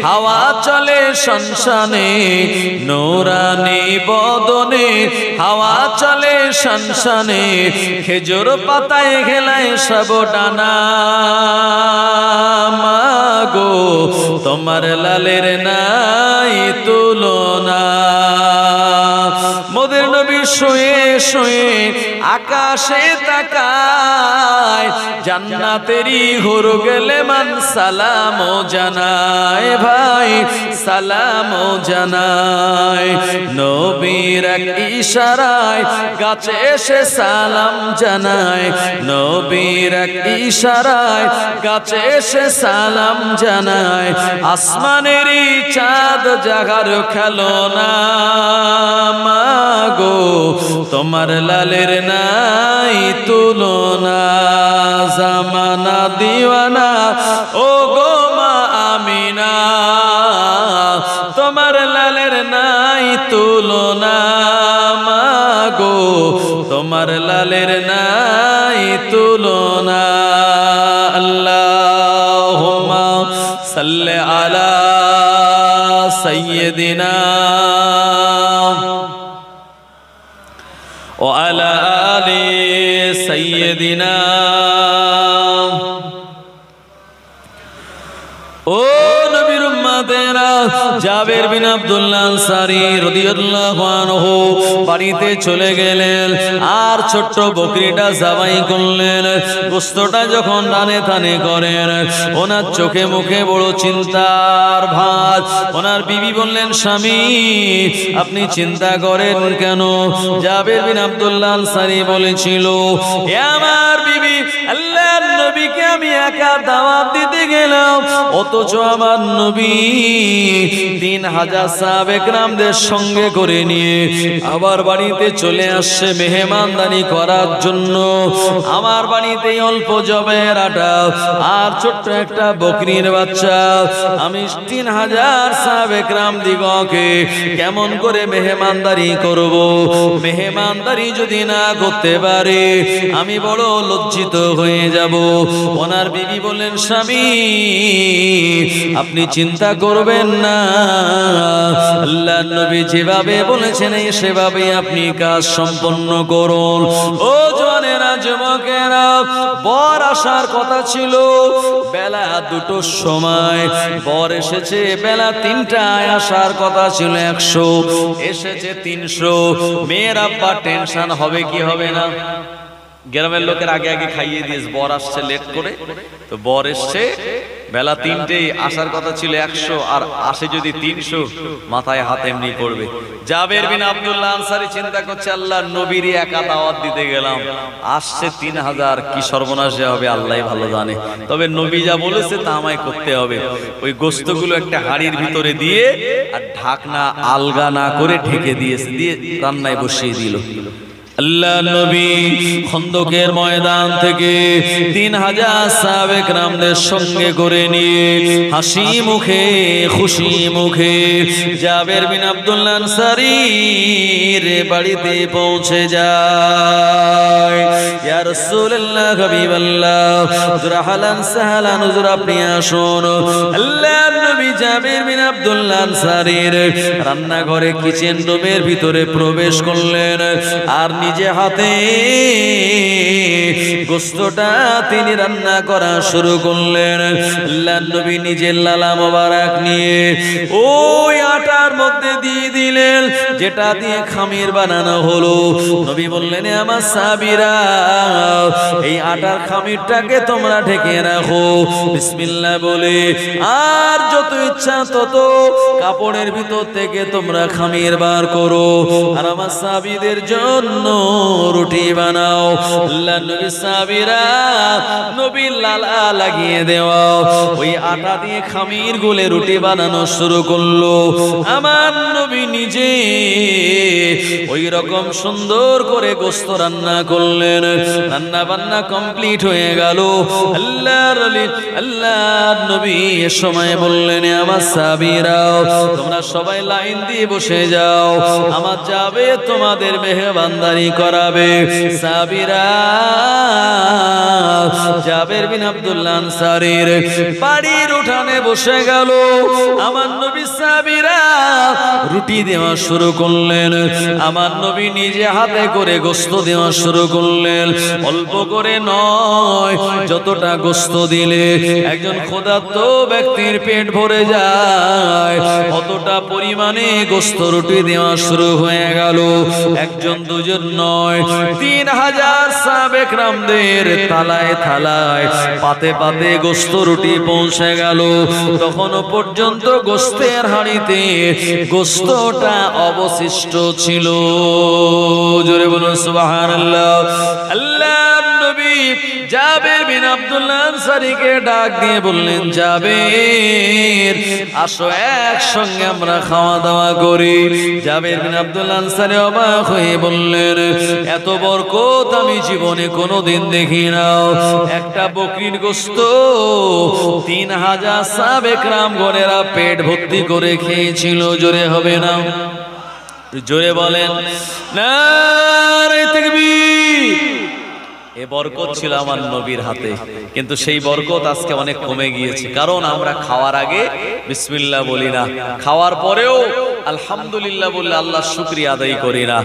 হাওয়া চলে শনশানে, নূরানি বদনে হাওয়া চলে শনশানে, খেজুর পাতায় ঘেলায় সব ডানা, মাগো তোমার লালের নাই তুলনা। মোদের নবী শুয়ে শুয়ে আকাশে তাকায়, জান্নাতেরই হুর গেলে মান সালাম জানায়, ভাই সালাম জানায়। নবীর এক ইশারায় গাছে এসে সালাম জানায়, নবীর এক ইশারায় গাছে এসে সালাম জানায়। আসমানেরই চাঁদ জাগার খেলনা, মাগো তোমার লালের নাই তুলনা। জামানা দিওয়ানা ও গো মা আমিনা, তোমার লালের নাই তুলনা, মাগো তোমার লালের নাই তুলনা। আল্লাহুম্মা সাল্লি আলা সাইয়্যিদিনা ওয়া আলা আলি সাইয়্যিদিনা। ও নবীর উম্মতেরা, জাবের বিন আব্দুল্লাহ আনসারী রাদিয়াল্লাহু আনহু বাড়িতে চলে গেলেন আর ছোট্ট বকরিটা জবাই করলেন। গোশতটা যখন দানে দানে করেন ওনার চোখে মুখে বড় চিন্তার ভাঁজ। ওনার বিবি বললেন, স্বামী আপনি চিন্তা করেন কেন? জাবের বিন আব্দুল্লাহ আনসারী বলেছিল, এ আমার বিবি, আল্লাহর নবীকে আমি একা দাওয়াত দিতে গেলাম, অথচ আমার নবী 3000 সাহাবে কেরামদের সঙ্গে করে নিয়ে আবার বাড়িতে চলে আসছে মেহমানদারি করার জন্য। আমার বাড়িতে অল্প জবের আটা আর ছোট্ট একটা বকরির বাচ্চা, আমি 3000 সাহাবে কেরাম দিগকে কেমন করে মেহমানদারি করব? মেহমানদারি যদি না করতে পারে আমি বড় লজ্জিত হয়ে যাব। ওনার বিবি বললেন, স্বামী আপনি চিন্তা করবেন না, আল্লাহর নবী যেভাবে বলেছেন সেভাবে আপনি কাজ সম্পন্ন করুন। ও জওয়ানেরা, যুবকেরা, বর আসার কথা ছিল বেলা 2টোর সময়, বর এসেছে বেলা 3টায়, আসার কথা ছিল 100, এসেছে 300। মেয়ের আব্বা টেনশন হবে কি হবে না? গ্রামের লোকের আগে আগে খাইয়ে দিয়েছে, বর আসছে লেট করে, তো বর এসছে বেলা 3টেই, আসার কথা ছিল 100 আর আসে যদি 300, মাথায় হাত এমনি পড়বে। জাবের বিন আব্দুল্লাহ আনসারী চিন্তা করছে, আল্লাহর নবীর একা দাওয়াত দিতে গেলাম, আসছে 3000, কি সর্বনাশ হবে আল্লাহই ভালো জানে। তবে নবী যা বলেছে তা আমায় করতে হবে। ওই গোশতগুলো একটা হাড়ির ভিতরে দিয়ে আর ঢাকনা আলগা না করে ঢেকে দিয়েছে, দিয়ে রান্নায় বসিয়ে দিল। আল্লাহ নবী খন্দকের ময়দান থেকে 3000 সাহাবে কেরামদের সঙ্গে করে নিয়ে হাসি মুখে খুশি মুখে জাবের বিন আব্দুল্লাহ আনসারীর বাড়িতে পৌঁছে যায়। ইয়া রাসূলুল্লাহ, হাবিবাল্লাহ, হুজুর হালান সাহালান, হুজুর আপনি আসুন। আল্লাহর নবী জাবের বিন আব্দুল্লাহ আনসারীর রান্নাঘরে কিচেন রুমের ভিতরে প্রবেশ করলেন আর নিজে হাতে গোশতটা তিনি রান্না করা শুরু করলেন। আল্লাহর নবী নিজের লালা মোবারক নিয়ে ওই আটার মধ্যে দিয়ে দিলেন, যেটা দিয়ে খামির বানানো হলো। নবী বললেন, আমার সাহাবীরা, এই আটার খামিরটাকে তোমরা ঢেকে রাখো বিসমিল্লাহ বলে, আর যত ইচ্ছা তত কাপড়ের ভিতর থেকে তোমরা খামির বার করো, আর আমার সাহাবীদের জন্য রুটি বানাও। আল্লাহর নবী সাহাবীরা নবীর লালা লাগিয়ে দেওয়া ওই আটা দিয়ে খামির গুলে রুটি বানানো শুরু করলো। আমার নবী নিজে ওই রকম সুন্দর করে গোশত রান্না করলেন। রান্না বান্না কমপ্লিট হয়ে গেল। আল্লাহর নবী এ সময় বললেন, আমার সাহাবীরা তোমরা সবাই লাইন দিয়ে বসে যাও, আমার যাবে তোমাদের মেহমানদারি করাবে। সাহাবীরা জাবের বিন আব্দুল্লাহ আনসারীর বাড়ির উঠানে বসে গেল। আমার নবী সাহাবীরা রুটি দেওয়া শুরু করলেন। আমার নবী নিজে হাতে করে গোশত দেওয়া শুরু করলেন। অল্প করে নয়, যতটা গোশত দিলে একজন ক্ষুধার্ত ব্যক্তির পেট ভরে যায় অতটা পরিমাণে গোশত রুটি দেওয়া শুরু হয়ে গেল। একজন দুজন নয়, 3000 সাহাবে কেরামদের থালায় থালায় পাতে পাতে গোশত রুটি পৌঁছে গেল। তখনও পর্যন্ত গোশতের হাঁড়িতে গোশতটা অবশিষ্ট ছিল। জোরে বলুন সুবহানাল্লাহ। আল্লাহর নবী জাবের বিন আব্দুল্লাহ আনসারীকে ডাক দিয়ে বললেন, জাবের আসো একসঙ্গে আমরা খাওয়া দাওয়া করি। জাবের বিন আব্দুল্লাহ আনসারী অবাক হয়ে বললেন, এত বরকত আমি জীবনে কোনোদিন দেখি না। একটা বকরির গোশত 3000 সাহাবে কেরাম গণেরা পেট ভর্তি করে খেয়েছিল। জোরে হবে না? জোরে বলেন নারে তাকবীর। এ বরকত ছিল আমার নবীর হাতে, কিন্তু সেই বরকত আজকে অনেক কমে গিয়েছে। কারণ আমরা খাওয়ার আগে বিসমিল্লাহ বলি না, খাওয়ার পরেও আলহামদুলিল্লাহ বললে আল্লাহ শুকরিয়া আদায় করি না।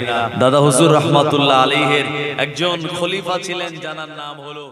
দাদা হুজুর রহমাতুল্লাহ আলাইহির একজন খলিফা ছিলেন, জানার নাম হলো